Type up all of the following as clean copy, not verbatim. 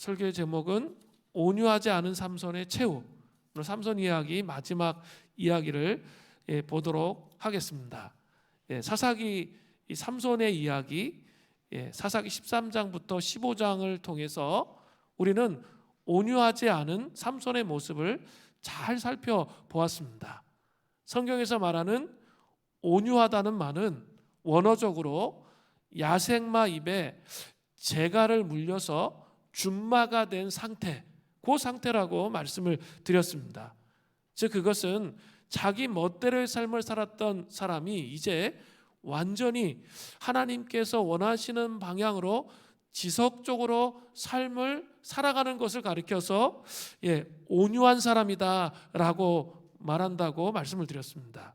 설교의 제목은 온유하지 않은 삼손의 최후. 오늘 삼손 이야기 마지막 이야기를 보도록 하겠습니다. 사사기 삼손의 이야기, 사사기 13장부터 15장을 통해서 우리는 온유하지 않은 삼손의 모습을 잘 살펴보았습니다. 성경에서 말하는 온유하다는 말은 원어적으로 야생마 입에 재갈을 물려서 준마가 된 상태, 그 상태라고 말씀을 드렸습니다. 즉 그것은 자기 멋대로의 삶을 살았던 사람이 이제 완전히 하나님께서 원하시는 방향으로 지속적으로 삶을 살아가는 것을 가리켜서 온유한 사람이다라고 말한다고 말씀을 드렸습니다.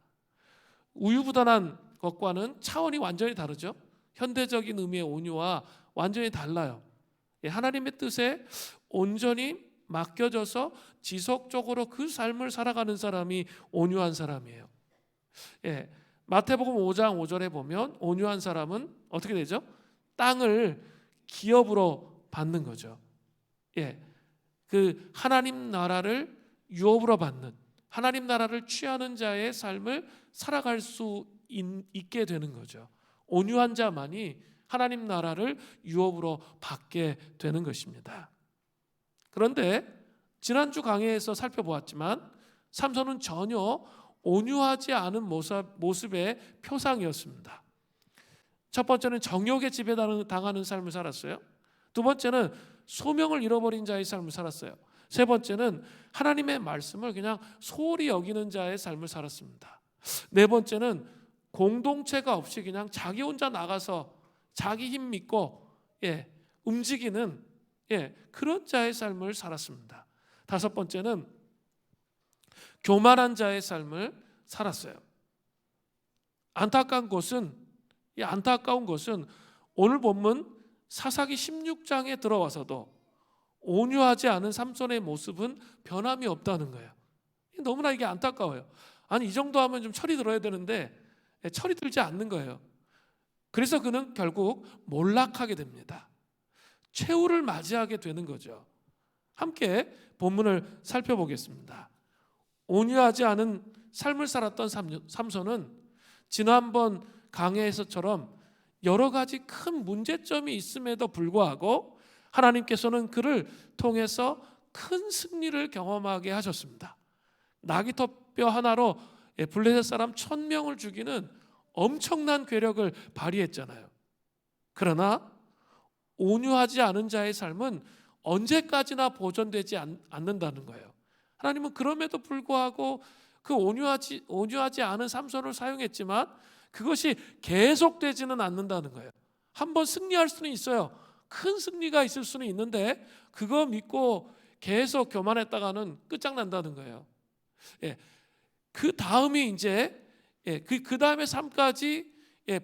우유부단한 것과는 차원이 완전히 다르죠. 현대적인 의미의 온유와 완전히 달라요. 하나님의 뜻에 온전히 맡겨져서 지속적으로 그 삶을 살아가는 사람이 온유한 사람이에요. 마태복음 5장 5절에 보면 온유한 사람은 어떻게 되죠? 땅을 기업으로 받는 거죠. 그 하나님 나라를 유업으로 받는, 하나님 나라를 취하는 자의 삶을 살아갈 수 있게 되는 거죠. 온유한 자만이 하나님 나라를 유업으로 받게 되는 것입니다. 그런데 지난주 강해에서 살펴보았지만 삼손은 전혀 온유하지 않은 모습의 표상이었습니다. 첫 번째는 정욕에 지배당하는 삶을 살았어요. 두 번째는 소명을 잃어버린 자의 삶을 살았어요. 세 번째는 하나님의 말씀을 그냥 소홀히 여기는 자의 삶을 살았습니다. 네 번째는 공동체가 없이 그냥 자기 혼자 나가서 자기 힘 믿고 움직이는 그런 자의 삶을 살았습니다. 다섯 번째는 교만한 자의 삶을 살았어요. 안타까운 것은 오늘 본문 사사기 16장에 들어와서도 온유하지 않은 삼손의 모습은 변함이 없다는 거예요. 너무나 이게 안타까워요. 아니 이 정도 하면 좀 철이 들어야 되는데 철이 들지 않는 거예요. 그래서 그는 결국 몰락하게 됩니다. 최후를 맞이하게 되는 거죠. 함께 본문을 살펴보겠습니다. 온유하지 않은 삶을 살았던 삼손은 지난번 강해에서처럼 여러 가지 큰 문제점이 있음에도 불구하고 하나님께서는 그를 통해서 큰 승리를 경험하게 하셨습니다. 나귀토뼈 하나로 블레셋 사람 1000명을 죽이는 엄청난 괴력을 발휘했잖아요. 그러나 온유하지 않은 자의 삶은 언제까지나 보존되지 않는다는 거예요. 하나님은 그럼에도 불구하고 그 온유하지 않은 삼손을 사용했지만 그것이 계속되지는 않는다는 거예요. 한번 승리할 수는 있어요. 큰 승리가 있을 수는 있는데 그거 믿고 계속 교만했다가는 끝장난다는 거예요. 그 다음이 이제 그 다음의 삶까지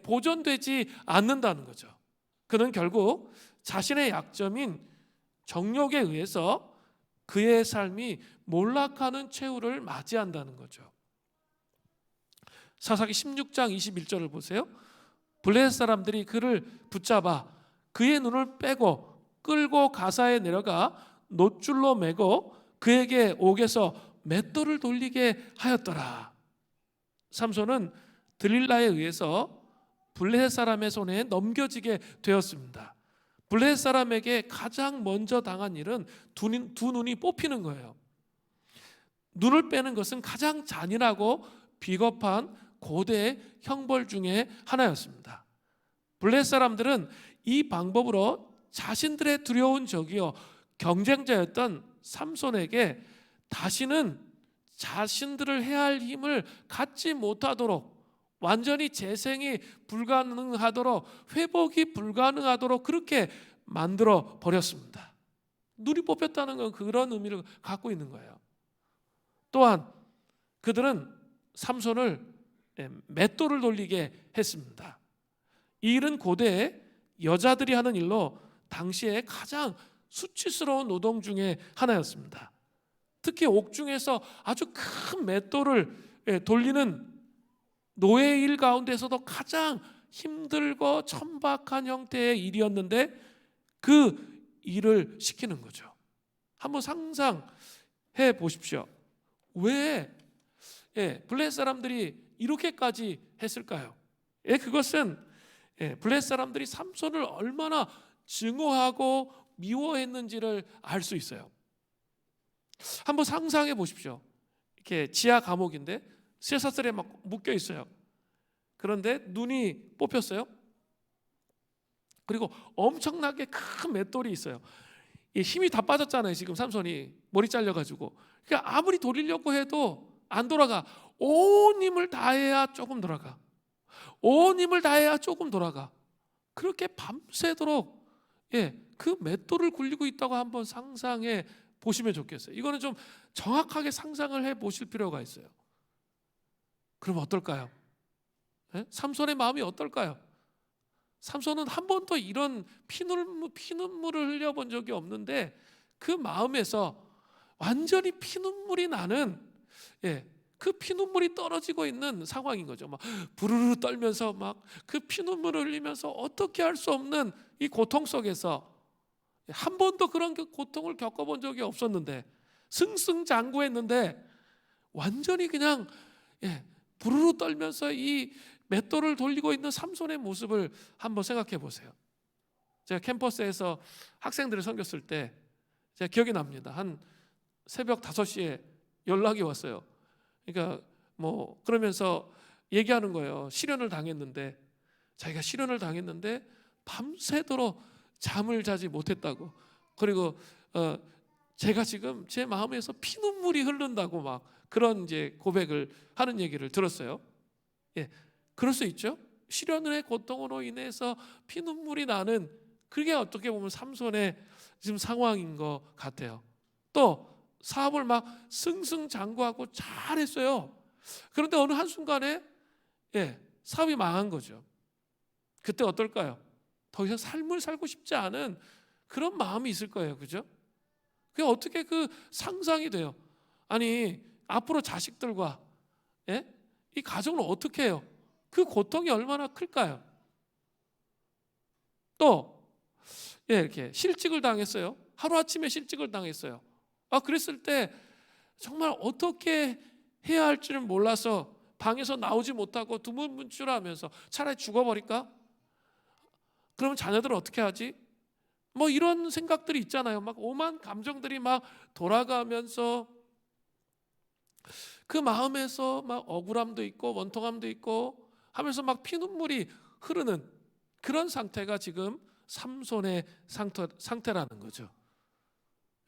보존되지 않는다는 거죠. 그는 결국 자신의 약점인 정욕에 의해서 그의 삶이 몰락하는 최후를 맞이한다는 거죠. 사사기 16장 21절을 보세요. 블레셋 사람들이 그를 붙잡아 그의 눈을 빼고 끌고 가사에 내려가 놋줄로 매고 그에게 옥에서 맷돌을 돌리게 하였더라. 삼손은 들릴라에 의해서 블레셋 사람의 손에 넘겨지게 되었습니다. 블레셋 사람에게 가장 먼저 당한 일은 두 눈이 뽑히는 거예요. 눈을 빼는 것은 가장 잔인하고 비겁한 고대의 형벌 중에 하나였습니다. 블레셋 사람들은 이 방법으로 자신들의 두려운 적이요 경쟁자였던 삼손에게 다시는 자신들을 해할 힘을 갖지 못하도록, 완전히 재생이 불가능하도록, 회복이 불가능하도록 그렇게 만들어 버렸습니다. 눈이 뽑혔다는 건 그런 의미를 갖고 있는 거예요. 또한 그들은 삼손을 맷돌을 돌리게 했습니다. 이 일은 고대에 여자들이 하는 일로 당시에 가장 수치스러운 노동 중에 하나였습니다. 특히 옥중에서 아주 큰 맷돌을 돌리는 노예 일 가운데서도 가장 힘들고 천박한 형태의 일이었는데 그 일을 시키는 거죠. 한번 상상해 보십시오. 왜 블레셋 사람들이 이렇게까지 했을까요? 그것은 블레셋 사람들이 삼손을 얼마나 증오하고 미워했는지를 알 수 있어요. 한번 상상해 보십시오. 이렇게 지하 감옥인데 쇠사슬에 막 묶여 있어요. 그런데 눈이 뽑혔어요. 그리고 엄청나게 큰 맷돌이 있어요. 힘이 다 빠졌잖아요. 지금 삼손이 머리 잘려가지고. 그러니까 아무리 돌리려고 해도 안 돌아가. 온 힘을 다해야 조금 돌아가. 온 힘을 다해야 조금 돌아가. 그렇게 밤새도록 그 맷돌을 굴리고 있다고 한번 상상해 보시면 좋겠어요. 이거는 좀 정확하게 상상을 해 보실 필요가 있어요. 그럼 어떨까요? 삼손의 마음이 어떨까요? 삼손은 한 번도 이런 피눈물을 흘려본 적이 없는데 그 마음에서 완전히 피눈물이 나는 그 피눈물이 떨어지고 있는 상황인 거죠. 막 부르르 떨면서 막 그 피눈물을 흘리면서 어떻게 할 수 없는 이 고통 속에서 한 번도 그런 고통을 겪어본 적이 없었는데 승승장구했는데 완전히 그냥 부르르 떨면서 이 맷돌을 돌리고 있는 삼손의 모습을 한번 생각해 보세요. 제가 캠퍼스에서 학생들을 섬겼을 때 제가 기억이 납니다. 한 새벽 5시에 연락이 왔어요. 그러니까 뭐 그러면서 얘기하는 거예요. 실연을 당했는데 자기가 실연을 당했는데 밤새도록 잠을 자지 못했다고. 그리고 제가 지금 제 마음에서 피눈물이 흐른다고 막 그런 이제 고백을 하는 얘기를 들었어요. 그럴 수 있죠. 실연의 고통으로 인해서 피눈물이 나는 그게 어떻게 보면 삼손의 지금 상황인 것 같아요. 또 사업을 막 승승장구하고 잘했어요. 그런데 어느 한순간에 사업이 망한 거죠. 그때 어떨까요? 더 이상 삶을 살고 싶지 않은 그런 마음이 있을 거예요. 그죠? 그게 어떻게 그 상상이 돼요? 아니 앞으로 자식들과 이 가정을 어떻게 해요? 그 고통이 얼마나 클까요? 또 이렇게 실직을 당했어요. 하루아침에 실직을 당했어요. 그랬을 때 정말 어떻게 해야 할지를 몰라서 방에서 나오지 못하고 두문문출하면서 차라리 죽어버릴까? 그러면 자녀들은 어떻게 하지? 뭐 이런 생각들이 있잖아요. 막 오만 감정들이 막 돌아가면서 그 마음에서 막 억울함도 있고 원통함도 있고 하면서 막 피눈물이 흐르는 그런 상태가 지금 삼손의 상태라는 거죠.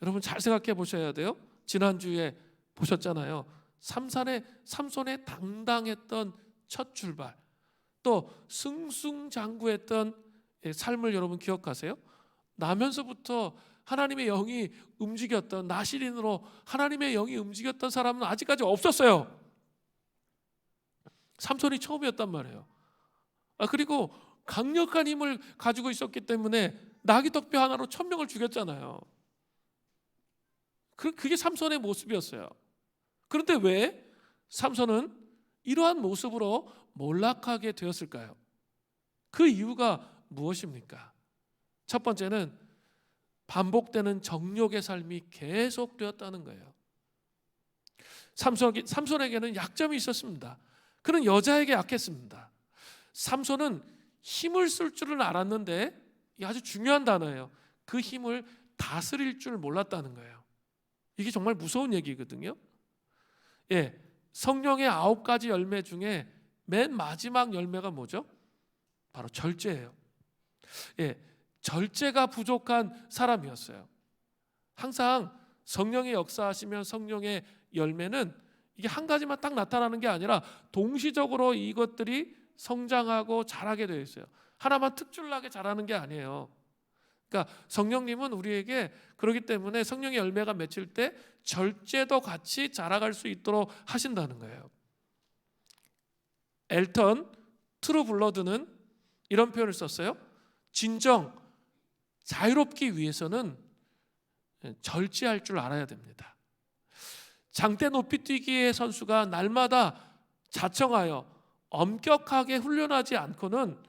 여러분 잘 생각해 보셔야 돼요. 지난주에 보셨잖아요. 삼손의 당당했던 첫 출발, 또 승승장구했던 삶을 여러분 기억하세요? 나면서부터 하나님의 영이 움직였던 나실인으로 하나님의 영이 움직였던 사람은 아직까지 없었어요. 삼손이 처음이었단 말이에요. 그리고 강력한 힘을 가지고 있었기 때문에 나귀 덕뼈 하나로 1000명을 죽였잖아요. 그게 삼손의 모습이었어요. 그런데 왜 삼손은 이러한 모습으로 몰락하게 되었을까요? 그 이유가 무엇입니까? 첫 번째는 반복되는 정욕의 삶이 계속되었다는 거예요. 삼손에게는 약점이 있었습니다. 그는 여자에게 약했습니다. 삼손은 힘을 쓸 줄은 알았는데 이 아주 중요한 단어예요. 그 힘을 다스릴 줄 몰랐다는 거예요. 이게 정말 무서운 얘기거든요. 성령의 9가지 열매 중에 맨 마지막 열매가 뭐죠? 바로 절제예요. 절제가 부족한 사람이었어요. 항상 성령의 역사하시면 성령의 열매는 이게 한 가지만 딱 나타나는 게 아니라 동시적으로 이것들이 성장하고 자라게 되어 있어요. 하나만 특출나게 자라는 게 아니에요. 그러니까 성령님은 우리에게 그렇기 때문에 성령의 열매가 맺힐 때 절제도 같이 자라갈 수 있도록 하신다는 거예요. 엘턴 트루블러드는 이런 표현을 썼어요. 진정 자유롭기 위해서는 절제할 줄 알아야 됩니다. 장대 높이뛰기의 선수가 날마다 자청하여 엄격하게 훈련하지 않고는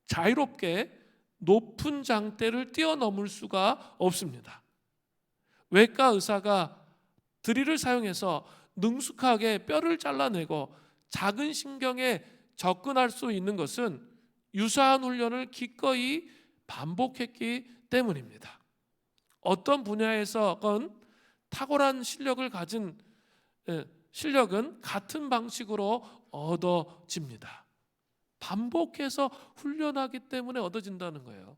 자유롭게 높은 장대를 뛰어넘을 수가 없습니다. 외과 의사가 드릴을 사용해서 능숙하게 뼈를 잘라내고 작은 신경에 접근할 수 있는 것은 유사한 훈련을 기꺼이 반복했기 때문입니다. 어떤 분야에서건 탁월한 실력을 가진 실력은 같은 방식으로 얻어집니다. 반복해서 훈련하기 때문에 얻어진다는 거예요.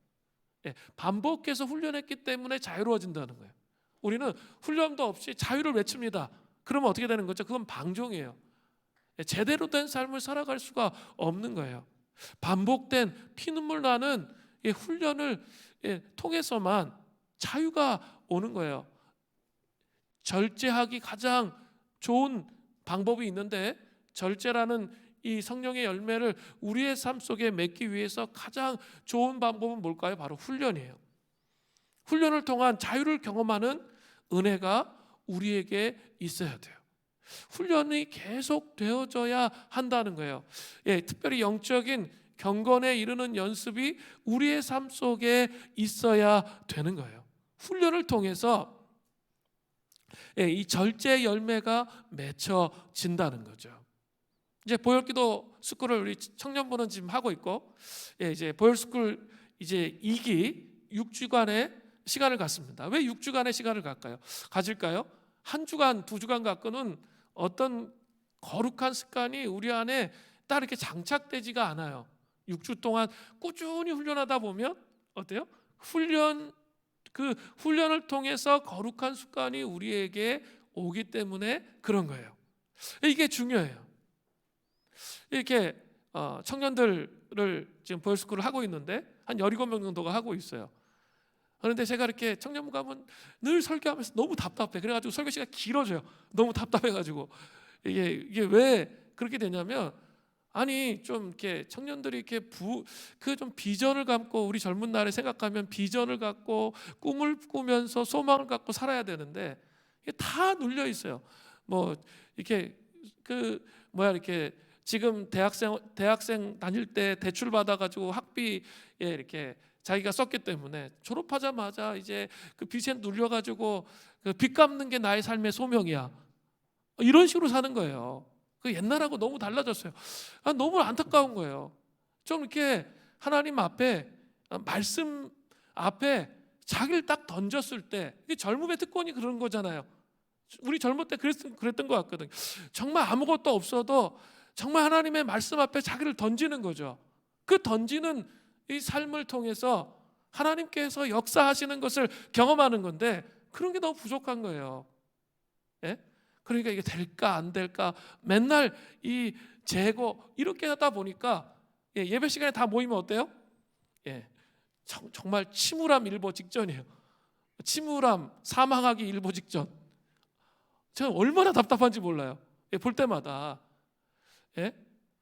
반복해서 훈련했기 때문에 자유로워진다는 거예요. 우리는 훈련도 없이 자유를 외칩니다. 그러면 어떻게 되는 거죠? 그건 방종이에요. 제대로 된 삶을 살아갈 수가 없는 거예요. 반복된 피눈물 나는 훈련을 통해서만 자유가 오는 거예요. 절제하기 가장 좋은 방법이 있는데, 절제라는 이 성령의 열매를 우리의 삶 속에 맺기 위해서 가장 좋은 방법은 뭘까요? 바로 훈련이에요. 훈련을 통한 자유를 경험하는 은혜가 우리에게 있어야 돼요. 훈련이 계속 되어져야 한다는 거예요. 특별히 영적인 경건에 이르는 연습이 우리의 삶 속에 있어야 되는 거예요. 훈련을 통해서 이 절제 열매가 맺혀진다는 거죠. 이제 보혈기도 스쿨을 우리 청년부는 지금 하고 있고, 이제 보혈 스쿨 이제 2기 6주간의 시간을 갖습니다. 왜 6주간의 시간을 가질까요? 한 주간, 2주간 갖고는 어떤 거룩한 습관이 우리 안에 딱 이렇게 장착되지가 않아요. 6주 동안 꾸준히 훈련하다 보면 어때요? 그 훈련을 통해서 거룩한 습관이 우리에게 오기 때문에 그런 거예요. 이게 중요해요. 이렇게 청년들을 지금 보혈스쿨을 하고 있는데 한 17명 정도가 하고 있어요. 그런데 제가 이렇게 청년부 가면 늘 설교하면서 너무 답답해. 그래가지고 설교 시간이 길어져요. 너무 답답해가지고. 이게 왜 그렇게 되냐면, 아니 좀 이렇게 청년들이 이렇게 그 좀 비전을 갖고, 우리 젊은 날에 생각하면 비전을 갖고 꿈을 꾸면서 소망을 갖고 살아야 되는데 이게 다 눌려 있어요. 뭐 이렇게 이렇게 지금 대학생 다닐 때 대출 받아가지고 학비 이렇게 자기가 썼기 때문에 졸업하자마자 이제 그 빚에 눌려가지고 그 빚 갚는 게 나의 삶의 소명이야. 이런 식으로 사는 거예요. 그 옛날하고 너무 달라졌어요. 너무 안타까운 거예요. 좀 이렇게 하나님 앞에, 말씀 앞에 자기를 딱 던졌을 때, 이게 젊음의 특권이 그런 거잖아요. 우리 젊을 때 그랬던 것 같거든요. 정말 아무것도 없어도 정말 하나님의 말씀 앞에 자기를 던지는 거죠. 그 던지는 이 삶을 통해서 하나님께서 역사하시는 것을 경험하는 건데, 그런 게 너무 부족한 거예요. 그러니까 이게 될까 안 될까 맨날 이 재고 이렇게 하다 보니까 예배 시간에 다 모이면 어때요? 정말 침울함 일보 직전이에요. 침울함, 사망하기 일보 직전. 제가 얼마나 답답한지 몰라요. 볼 때마다.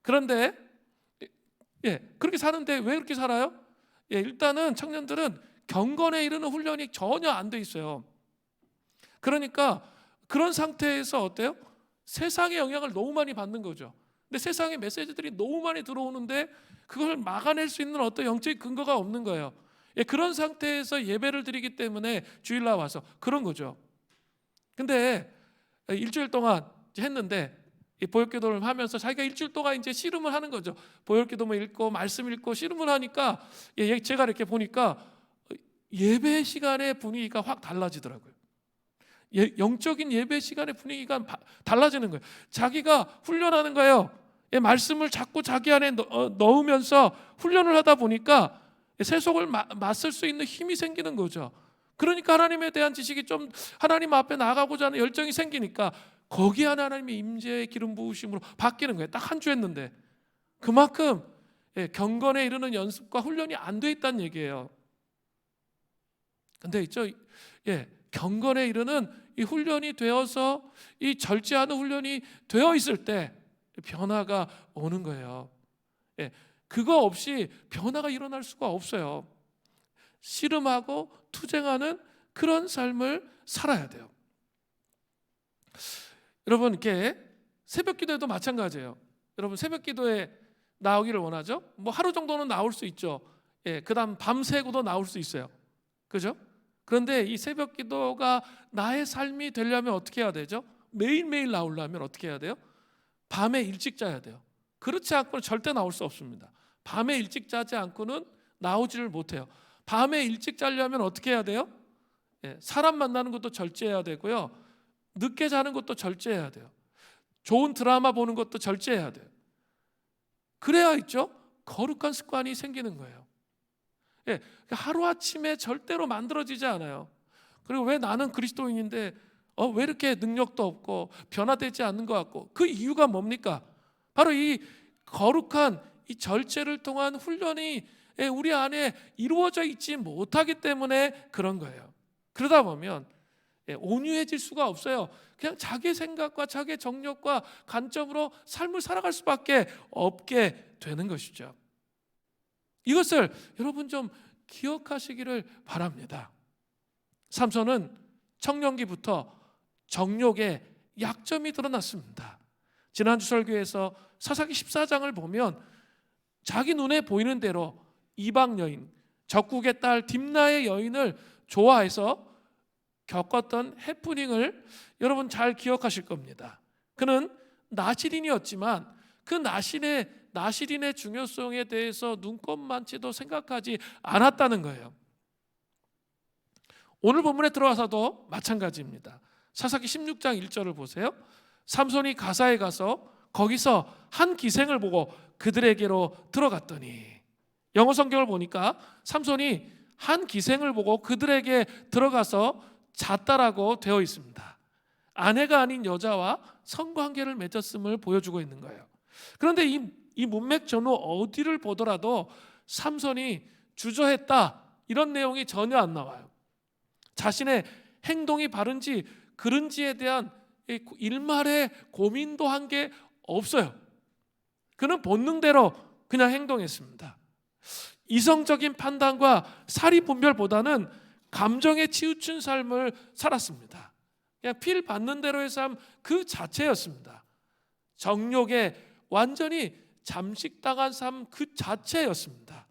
그런데 그렇게 사는데 왜 그렇게 살아요? 일단은 청년들은 경건에 이르는 훈련이 전혀 안 돼 있어요. 그러니까 그런 상태에서 어때요? 세상의 영향을 너무 많이 받는 거죠. 근데 세상의 메시지들이 너무 많이 들어오는데 그걸 막아낼 수 있는 어떤 영적인 근거가 없는 거예요. 그런 상태에서 예배를 드리기 때문에 주일날 와서 그런 거죠. 근데 일주일 동안 했는데 보혈기도를 하면서 자기가 일주일 동안 이제 씨름을 하는 거죠. 보혈기도만 읽고 말씀 읽고 씨름을 하니까 제가 이렇게 보니까 예배 시간의 분위기가 확 달라지더라고요. 영적인 예배 시간의 분위기가 달라지는 거예요. 자기가 훈련하는 거예요. 말씀을 자꾸 자기 안에 넣으면서 훈련을 하다 보니까 세속을 맞설 수 있는 힘이 생기는 거죠. 그러니까 하나님에 대한 지식이 좀, 하나님 앞에 나가고자 하는 열정이 생기니까 거기 안에 하나님의 임재의 기름 부으심으로 바뀌는 거예요. 딱 한 주 했는데 그만큼 경건에 이르는 연습과 훈련이 안 돼 있다는 얘기예요. 근데 있죠, 경건에 이르는 이 훈련이 되어서 이 절제하는 훈련이 되어 있을 때 변화가 오는 거예요. 그거 없이 변화가 일어날 수가 없어요. 씨름하고 투쟁하는 그런 삶을 살아야 돼요. 여러분, 이렇게 새벽 기도에도 마찬가지예요. 여러분, 새벽 기도에 나오기를 원하죠? 뭐 하루 정도는 나올 수 있죠. 그다음 밤새고도 나올 수 있어요. 그죠? 그런데 이 새벽 기도가 나의 삶이 되려면 어떻게 해야 되죠? 매일매일 나오려면 어떻게 해야 돼요? 밤에 일찍 자야 돼요. 그렇지 않고는 절대 나올 수 없습니다. 밤에 일찍 자지 않고는 나오지를 못해요. 밤에 일찍 자려면 어떻게 해야 돼요? 사람 만나는 것도 절제해야 되고요. 늦게 자는 것도 절제해야 돼요. 좋은 드라마 보는 것도 절제해야 돼요. 그래야 있죠. 거룩한 습관이 생기는 거예요. 하루아침에 절대로 만들어지지 않아요. 그리고 왜 나는 그리스도인인데 왜 이렇게 능력도 없고 변화되지 않는 것 같고, 그 이유가 뭡니까? 바로 이 거룩한 이 절제를 통한 훈련이 우리 안에 이루어져 있지 못하기 때문에 그런 거예요. 그러다 보면 온유해질 수가 없어요. 그냥 자기 생각과 자기 정욕과 관점으로 삶을 살아갈 수밖에 없게 되는 것이죠. 이것을 여러분 좀 기억하시기를 바랍니다. 삼손은 청년기부터 정욕에 약점이 드러났습니다. 지난주 설교에서 사사기 14장을 보면 자기 눈에 보이는 대로 이방 여인, 적국의 딸 딥나의 여인을 좋아해서 겪었던 해프닝을 여러분 잘 기억하실 겁니다. 그는 나실인이었지만 그 나실인의 중요성에 대해서 눈꼽만치도 생각하지 않았다는 거예요. 오늘 본문에 들어와서도 마찬가지입니다. 사사기 16장 1절을 보세요. 삼손이 가사에 가서 거기서 한 기생을 보고 그들에게로 들어갔더니, 영어 성경을 보니까 삼손이 한 기생을 보고 그들에게 들어가서 잤다라고 되어 있습니다. 아내가 아닌 여자와 성관계를 맺었음을 보여주고 있는 거예요. 그런데 이 문맥 전후 어디를 보더라도 삼손이 주저했다 이런 내용이 전혀 안 나와요. 자신의 행동이 바른지 그른지에 대한 일말의 고민도 한 게 없어요. 그는 본능대로 그냥 행동했습니다. 이성적인 판단과 사리 분별보다는 감정에 치우친 삶을 살았습니다. 그냥 필 받는 대로의 삶 그 자체였습니다. 정욕에 완전히 잠식당한 삶 그 자체였습니다.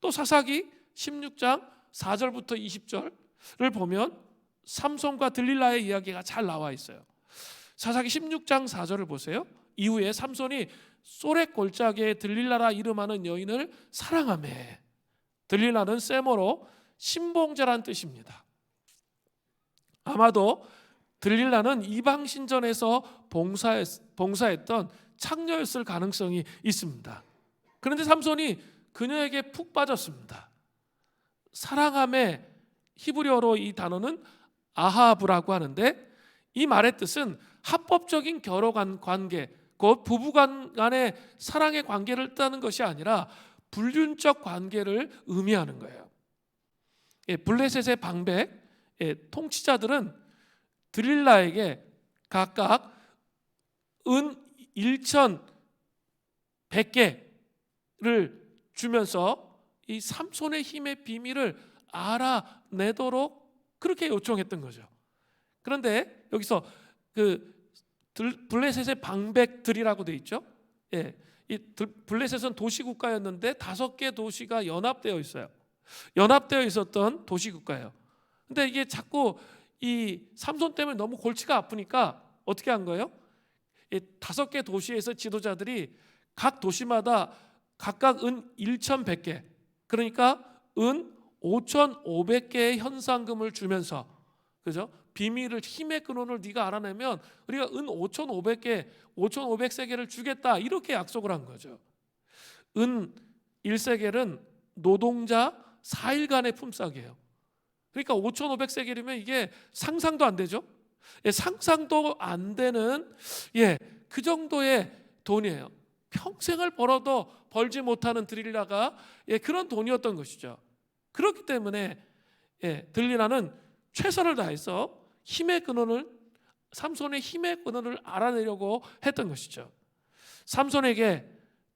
또 사사기 16장 4절부터 20절을 보면 삼손과 들릴라의 이야기가 잘 나와 있어요. 사사기 16장 4절을 보세요. 이후에 삼손이 소렉 골짜기에 들릴라라 이름하는 여인을 사랑하매, 들릴라는 세모로 신봉자란 뜻입니다. 아마도 들릴라는 이방 신전에서 봉사했던 창녀였을 가능성이 있습니다. 그런데 삼손이 그녀에게 푹 빠졌습니다. 사랑함의 히브리어로 이 단어는 아하브라고 하는데, 이 말의 뜻은 합법적인 결혼 관계, 곧 부부간 간의 사랑의 관계를 뜻하는 것이 아니라 불륜적 관계를 의미하는 거예요. 블레셋의 방백 통치자들은 들릴라에게 각각 은 1,100개를 주면서 이 삼손의 힘의 비밀을 알아내도록 그렇게 요청했던 거죠. 그런데 여기서 그 블레셋의 방백들이라고 돼 있죠. 이 블레셋은 도시국가였는데 5개 도시가 연합되어 있어요. 연합되어 있었던 도시국가예요. 근데 이게 자꾸 이 삼손 때문에 너무 골치가 아프니까 어떻게 한 거예요? 5개 도시에서 지도자들이 각 도시마다 각각 은 1,100개, 그러니까 은 5,500개의 현상금을 주면서, 그죠? 비밀을, 힘의 근원을 네가 알아내면 우리가 은 5,500개, 5,500세겔을 주겠다 이렇게 약속을 한 거죠. 은 1세겔은 노동자 4일간의 품삯이에요. 그러니까 5,500세겔이면 이게 상상도 안 되죠. 상상도 안 되는 그 정도의 돈이에요. 평생을 벌어도 벌지 못하는 들릴라가 그런 돈이었던 것이죠. 그렇기 때문에 들릴라는 최선을 다해서 힘의 근원을, 삼손의 힘의 근원을 알아내려고 했던 것이죠. 삼손에게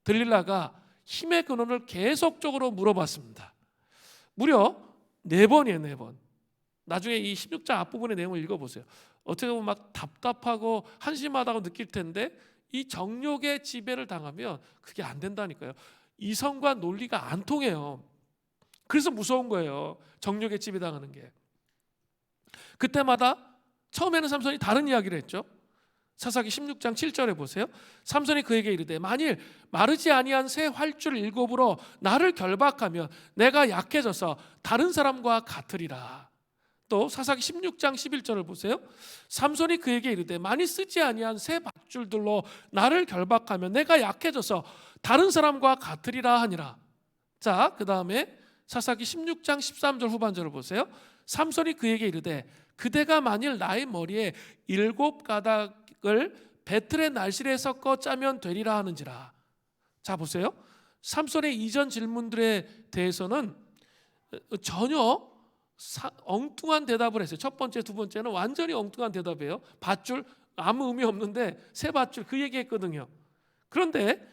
들릴라가 힘의 근원을 계속적으로 물어봤습니다. 무려 4번이에요, 4번. 나중에 이 16장 앞부분의 내용을 읽어보세요. 어떻게 보면 막 답답하고 한심하다고 느낄 텐데 이 정욕의 지배를 당하면 그게 안 된다니까요. 이성과 논리가 안 통해요. 그래서 무서운 거예요. 정욕에 지배당하는 게. 그때마다 처음에는 삼손이 다른 이야기를 했죠. 사사기 16장 7절에 보세요. 삼손이 그에게 이르되 만일 마르지 아니한 새 활줄 7으로 나를 결박하면 내가 약해져서 다른 사람과 같으리라. 또 사사기 16장 11절을 보세요. 삼손이 그에게 이르되 만일 쓰지 아니한 새 밧줄들로 나를 결박하면 내가 약해져서 다른 사람과 같으리라 하니라. 자, 그 다음에 사사기 16장 13절 후반절을 보세요. 삼손이 그에게 이르되 그대가 만일 나의 머리에 7가닥을 배틀의 날실에 섞어 짜면 되리라 하는지라. 자, 보세요. 삼손의 이전 질문들에 대해서는 전혀 엉뚱한 대답을 했어요. 첫 번째, 두 번째는 완전히 엉뚱한 대답이에요. 밧줄 아무 의미 없는데 새 밧줄 그 얘기했거든요. 그런데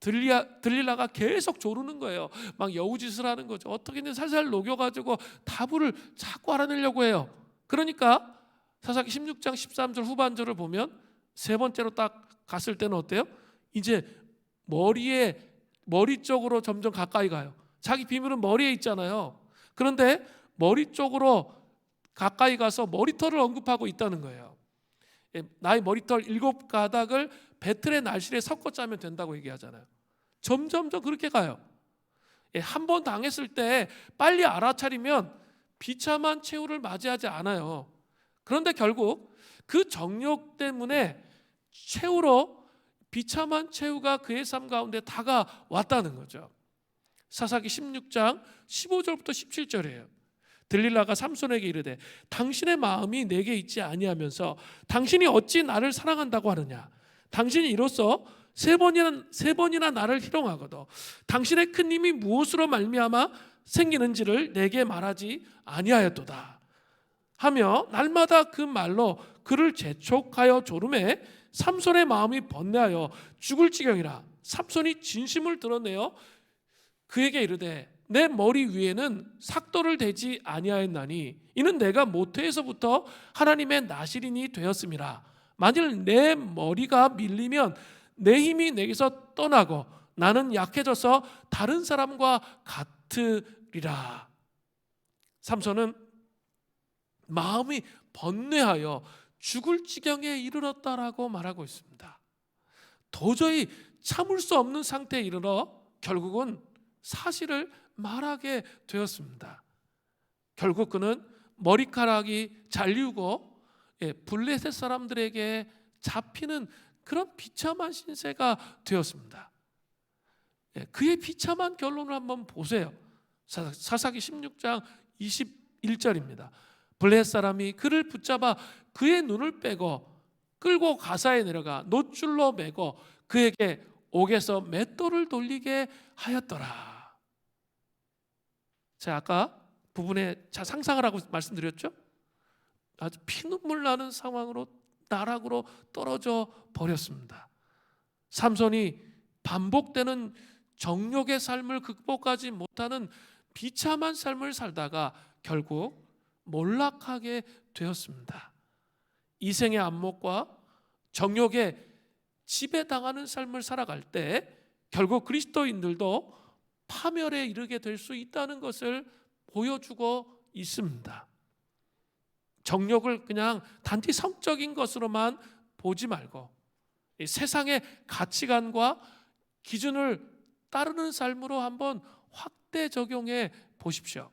들릴라가 계속 조르는 거예요. 막 여우짓을 하는 거죠. 어떻게든 살살 녹여가지고 답을 자꾸 알아내려고 해요. 그러니까 사사기 16장 13절 후반절을 보면 세 번째로 딱 갔을 때는 어때요? 이제 머리 쪽으로 점점 가까이 가요. 자기 비밀은 머리에 있잖아요. 그런데 머리 쪽으로 가까이 가서 머리털을 언급하고 있다는 거예요. 나의 머리털 7가닥을 배틀의 날실에 섞어 짜면 된다고 얘기하잖아요. 점점 더 그렇게 가요. 한 번 당했을 때 빨리 알아차리면 비참한 최후를 맞이하지 않아요. 그런데 결국 그 정욕 때문에 최후로 비참한 최후가 그의 삶 가운데 다가왔다는 거죠. 사사기 16장 15절부터 17절이에요. 들릴라가 삼손에게 이르되 당신의 마음이 내게 있지 아니하면서 당신이 어찌 나를 사랑한다고 하느냐. 당신이 이로써 세 번이나 나를 희롱하거든 당신의 큰 힘이 무엇으로 말미암아 생기는지를 내게 말하지 아니하였도다 하며 날마다 그 말로 그를 재촉하여 조르매 삼손의 마음이 번뇌하여 죽을 지경이라. 삼손이 진심을 드러내어 그에게 이르되 내 머리 위에는 삭도를 대지 아니하였나니 이는 내가 모태에서부터 하나님의 나실인이 되었음이라. 만일 내 머리가 밀리면 내 힘이 내게서 떠나고 나는 약해져서 다른 사람과 같으리라. 삼손은 마음이 번뇌하여 죽을 지경에 이르렀다라고 말하고 있습니다. 도저히 참을 수 없는 상태에 이르러 결국은 사실을 말하게 되었습니다. 결국 그는 머리카락이 잘리우고 블레셋 사람들에게 잡히는 그런 비참한 신세가 되었습니다. 그의 비참한 결론을 한번 보세요. 사사기 16장 21절입니다. 블레셋 사람이 그를 붙잡아 그의 눈을 빼고 끌고 가사에 내려가 놋줄로 매고 그에게 옥에서 맷돌을 돌리게 하였더라. 제가 아까 부분에 자 상상을 하고 말씀드렸죠. 아주 피눈물 나는 상황으로 나락으로 떨어져 버렸습니다. 삼손이 반복되는 정욕의 삶을 극복하지 못하는 비참한 삶을 살다가 결국 몰락하게 되었습니다. 이생의 안목과 정욕에 지배당하는 삶을 살아갈 때 결국 그리스도인들도 파멸에 이르게 될 수 있다는 것을 보여주고 있습니다. 정욕을 그냥 단지 성적인 것으로만 보지 말고 세상의 가치관과 기준을 따르는 삶으로 한번 확대 적용해 보십시오.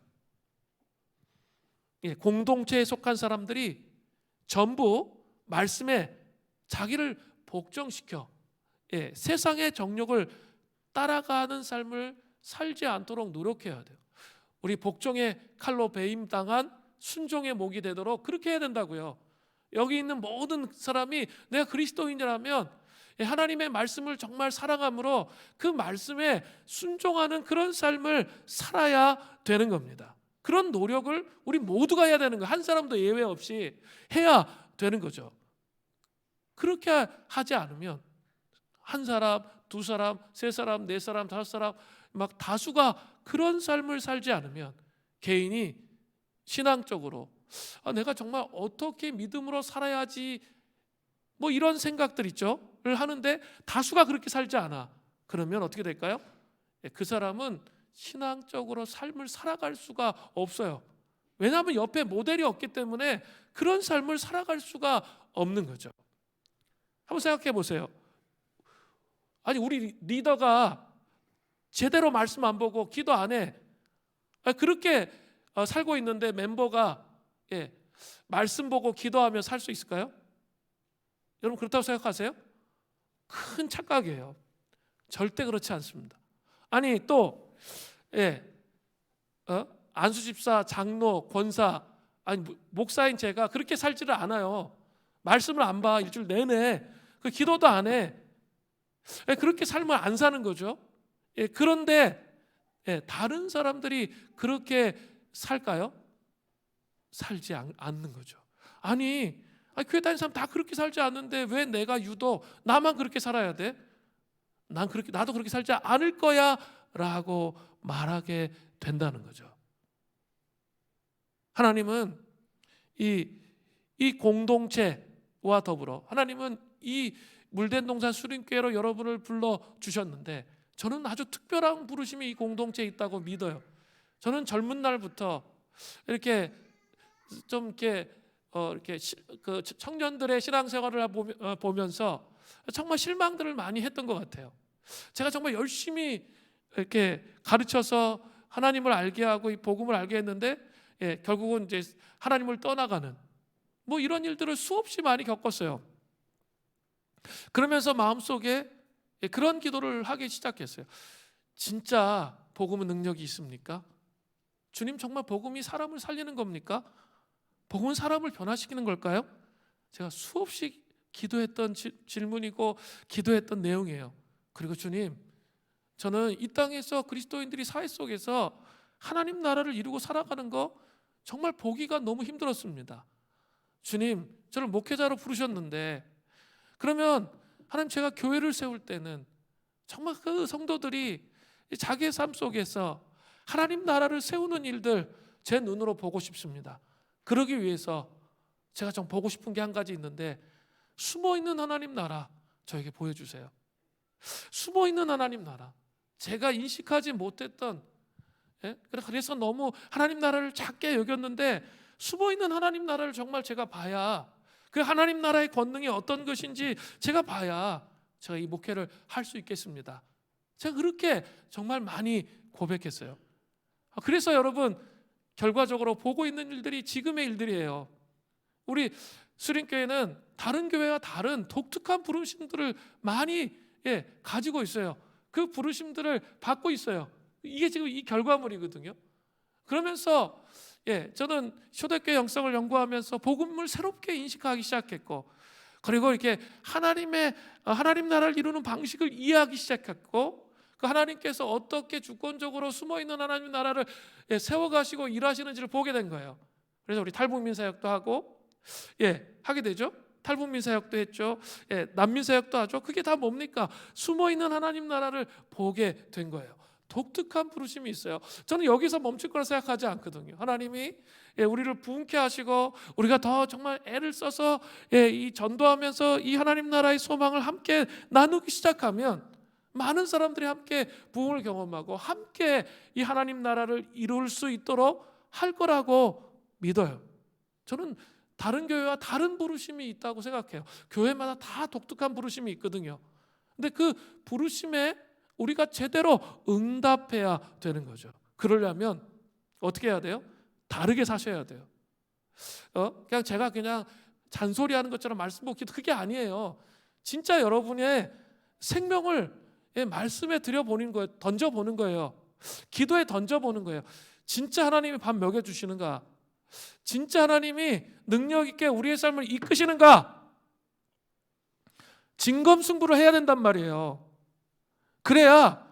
공동체에 속한 사람들이 전부 말씀에 자기를 복종시켜 세상의 정욕을 따라가는 삶을 살지 않도록 노력해야 돼요. 우리 복종의 칼로 배임당한 순종의 목이 되도록 그렇게 해야 된다고요. 여기 있는 모든 사람이 내가 그리스도인이라면 하나님의 말씀을 정말 사랑함으로 그 말씀에 순종하는 그런 삶을 살아야 되는 겁니다. 그런 노력을 우리 모두가 해야 되는 거예요. 한 사람도 예외 없이 해야 되는 거죠. 그렇게 하지 않으면 한 사람, 두 사람, 세 사람, 네 사람, 다섯 사람 막 다수가 그런 삶을 살지 않으면 개인이 신앙적으로 내가 정말 어떻게 믿음으로 살아야지 뭐 이런 생각들 있죠.를 하는데 다수가 그렇게 살지 않아. 그러면 어떻게 될까요? 그 사람은 신앙적으로 삶을 살아갈 수가 없어요. 왜냐하면 옆에 모델이 없기 때문에 그런 삶을 살아갈 수가 없는 거죠. 한번 생각해 보세요. 아니 우리 리더가 제대로 말씀 안 보고 기도 안 해. 그렇게 살고 있는데 멤버가 말씀 보고 기도하며 살 수 있을까요? 여러분 그렇다고 생각하세요? 큰 착각이에요. 절대 그렇지 않습니다. 아니 또 안수 집사, 장로, 권사, 아니 목사인 제가 그렇게 살지를 않아요. 말씀을 안 봐 일주일 내내. 그 기도도 안 해. 그렇게 삶을 안 사는 거죠. 그런데 다른 사람들이 그렇게 살까요? 살지 않는 거죠. 아니 교회 다니는 사람 다 그렇게 살지 않는데 왜 내가 유독 나만 그렇게 살아야 돼? 나도 그렇게 살지 않을 거야 라고 말하게 된다는 거죠. 하나님은 이 공동체와 더불어 하나님은 이 물된 동산 수림교회로 여러분을 불러주셨는데 저는 아주 특별한 부르심이 이 공동체에 있다고 믿어요. 저는 젊은 날부터 이렇게 좀 이렇게 그 청년들의 신앙생활을 보면서 정말 실망들을 많이 했던 것 같아요. 제가 정말 열심히 이렇게 가르쳐서 하나님을 알게 하고 이 복음을 알게 했는데 결국은 이제 하나님을 떠나가는 뭐 이런 일들을 수없이 많이 겪었어요. 그러면서 마음속에 그런 기도를 하기 시작했어요. 진짜 복음은 능력이 있습니까? 주님 정말 복음이 사람을 살리는 겁니까? 복음은 사람을 변화시키는 걸까요? 제가 수없이 기도했던 질문이고 기도했던 내용이에요. 그리고 주님, 저는 이 땅에서 그리스도인들이 사회 속에서 하나님 나라를 이루고 살아가는 거 정말 보기가 너무 힘들었습니다. 주님, 저를 목회자로 부르셨는데 그러면 하나님 제가 교회를 세울 때는 정말 그 성도들이 자기의 삶 속에서 하나님 나라를 세우는 일들 제 눈으로 보고 싶습니다. 그러기 위해서 제가 좀 보고 싶은 게 한 가지 있는데 숨어있는 하나님 나라 저에게 보여주세요. 숨어있는 하나님 나라 제가 인식하지 못했던 그래서 너무 하나님 나라를 작게 여겼는데 숨어있는 하나님 나라를 정말 제가 봐야 그 하나님 나라의 권능이 어떤 것인지 제가 봐야 제가 이 목회를 할 수 있겠습니다. 제가 그렇게 정말 많이 고백했어요. 그래서 여러분 결과적으로 보고 있는 일들이 지금의 일들이에요. 우리 수림교회는 다른 교회와 다른 독특한 부르심들을 많이 가지고 있어요. 그 부르심들을 받고 있어요. 이게 지금 이 결과물이거든요. 그러면서 저는 초대교회 영성을 연구하면서 복음을 새롭게 인식하기 시작했고 그리고 이렇게 하나님 나라를 이루는 방식을 이해하기 시작했고 그 하나님께서 어떻게 주권적으로 숨어있는 하나님 나라를 세워가시고 일하시는지를 보게 된 거예요. 그래서 우리 탈북민 사역도 하고 하게 되죠. 탈북민 사역도 했죠. 난민 사역도 하죠. 그게 다 뭡니까? 숨어있는 하나님 나라를 보게 된 거예요. 독특한 부르심이 있어요. 저는 여기서 멈출 거라 생각하지 않거든요. 하나님이 우리를 부흥케 하시고 우리가 더 정말 애를 써서 이 전도하면서 이 하나님 나라의 소망을 함께 나누기 시작하면 많은 사람들이 함께 부흥을 경험하고 함께 이 하나님 나라를 이룰 수 있도록 할 거라고 믿어요. 저는 다른 교회와 다른 부르심이 있다고 생각해요. 교회마다 다 독특한 부르심이 있거든요. 근데 그 부르심에 우리가 제대로 응답해야 되는 거죠. 그러려면 어떻게 해야 돼요? 다르게 사셔야 돼요. 그냥 제가 그냥 잔소리하는 것처럼 말씀 보기도 그게 아니에요. 진짜 여러분의 생명을 말씀에 드려보는 거예요. 던져보는 거예요. 기도에 던져보는 거예요. 진짜 하나님이 밥 먹여주시는가? 진짜 하나님이 능력 있게 우리의 삶을 이끄시는가? 진검승부를 해야 된단 말이에요. 그래야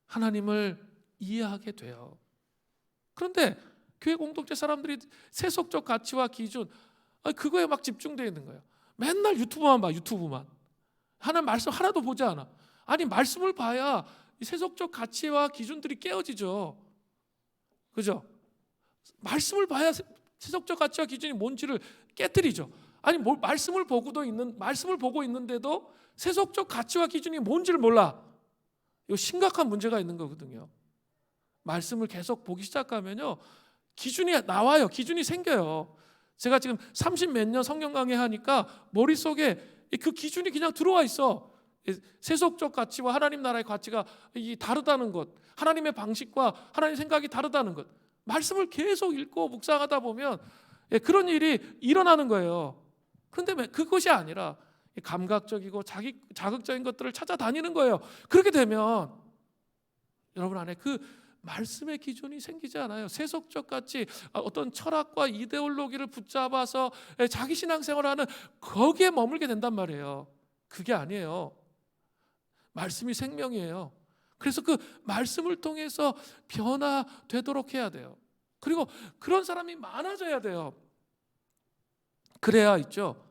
하나님을 이해하게 돼요. 그런데 교회 공동체 사람들이 세속적 가치와 기준 그거에 막 집중되어 있는 거예요. 맨날 유튜브만 봐. 유튜브만. 하나님 말씀 하나도 보지 않아. 아니 말씀을 봐야 이 세속적 가치와 기준들이 깨어지죠. 그죠? 말씀을 봐야 세속적 가치와 기준이 뭔지를 깨뜨리죠. 아니 말씀을 보고 있는데도 세속적 가치와 기준이 뭔지를 몰라. 이 심각한 문제가 있는 거거든요. 말씀을 계속 보기 시작하면요, 기준이 나와요. 기준이 생겨요. 제가 지금 30 몇 년 성경 강의하니까 머릿속에 그 기준이 그냥 들어와 있어. 세속적 가치와 하나님 나라의 가치가 다르다는 것, 하나님의 방식과 하나님 생각이 다르다는 것, 말씀을 계속 읽고 묵상하다 보면 그런 일이 일어나는 거예요. 그런데 그것이 아니라 감각적이고 자극적인 것들을 찾아다니는 거예요. 그렇게 되면 여러분 안에 그 말씀의 기준이 생기지 않아요. 세속적 가치, 어떤 철학과 이데올로기를 붙잡아서 자기 신앙생활을 하는, 거기에 머물게 된단 말이에요. 그게 아니에요. 말씀이 생명이에요. 그래서 그 말씀을 통해서 변화되도록 해야 돼요. 그리고 그런 사람이 많아져야 돼요. 그래야 있죠,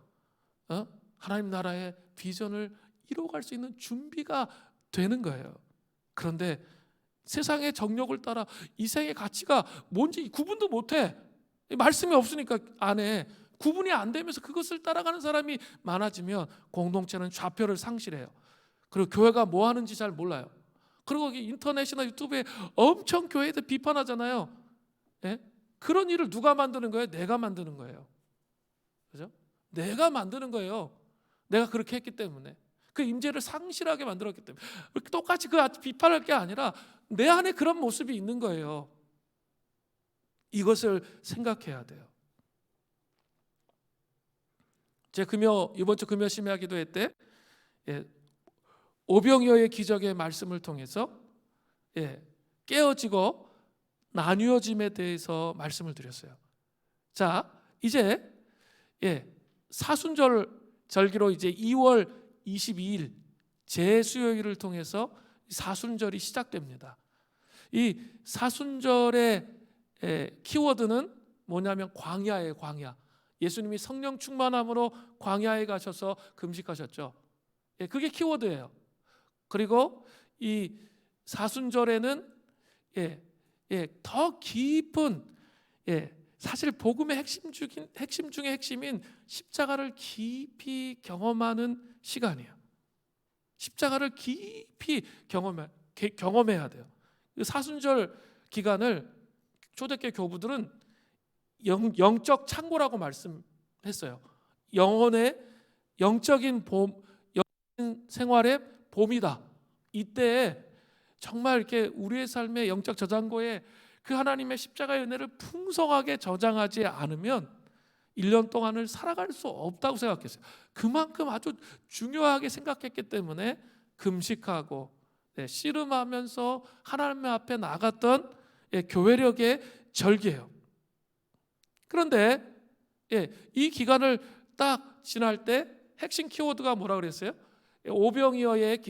하나님 나라의 비전을 이루어갈 수 있는 준비가 되는 거예요. 그런데 세상의 정욕을 따라 이 생의 가치가 뭔지 구분도 못해. 말씀이 없으니까 안에 구분이 안 되면서 그것을 따라가는 사람이 많아지면 공동체는 좌표를 상실해요. 그리고 교회가 뭐 하는지 잘 몰라요. 그리고 인터넷이나 유튜브에 엄청 교회들 비판하잖아요. 예? 그런 일을 누가 만드는 거예요? 내가 만드는 거예요. 그죠? 내가 만드는 거예요. 내가 그렇게 했기 때문에, 그 임재를 상실하게 만들었기 때문에. 똑같이 그 비판할 게 아니라 내 안에 그런 모습이 있는 거예요. 이것을 생각해야 돼요. 제가 이번 주 금요 심야 기도회 때 오병이어의 기적의 말씀을 통해서 깨어지고 나뉘어짐에 대해서 말씀을 드렸어요. 자, 이제 사순절 절기로 이제 2월 22일 제수요일을 통해서 사순절이 시작됩니다. 이 사순절의 키워드는 뭐냐면 광야예요. 광야. 예수님이 성령 충만함으로 광야에 가셔서 금식하셨죠. 그게 키워드예요. 그리고 이 사순절에는 더 깊은, 사실 복음의 핵심 중에 핵심인 십자가를 깊이 경험하는 시간이에요. 십자가를 깊이 경험해야 돼요. 사순절 기간을 초대교회 교부들은 영적 창고라고 말씀했어요. 영혼의 영적인 봄, 영적인 생활의 봄이다. 이때에 정말 이렇게 우리의 삶의 영적 저장고에 그 하나님의 십자가의 은혜를 풍성하게 저장하지 않으면 1년 동안을 살아갈 수 없다고 생각했어요. 그만큼 아주 중요하게 생각했기 때문에 금식하고 씨름하면서 하나님 앞에 나갔던 교회력의 절기예요. 그런데 이 기간을 딱 지날 때 핵심 키워드가 뭐라고 그랬어요? 오병이어의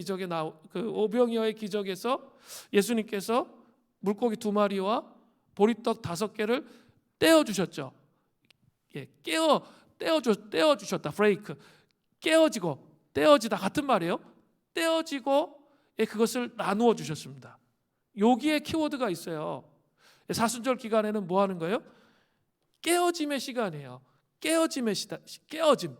기적에서 예수님께서 물고기 2마리와 보리떡 5개를 떼어 주셨죠. 떼어 주셨다. 브레이크. 떼어지다 같은 말이에요. 떼어지고 그것을 나누어 주셨습니다. 여기에 키워드가 있어요. 사순절 기간에는 뭐 하는 거예요? 깨어짐의 시간이에요. 깨어짐.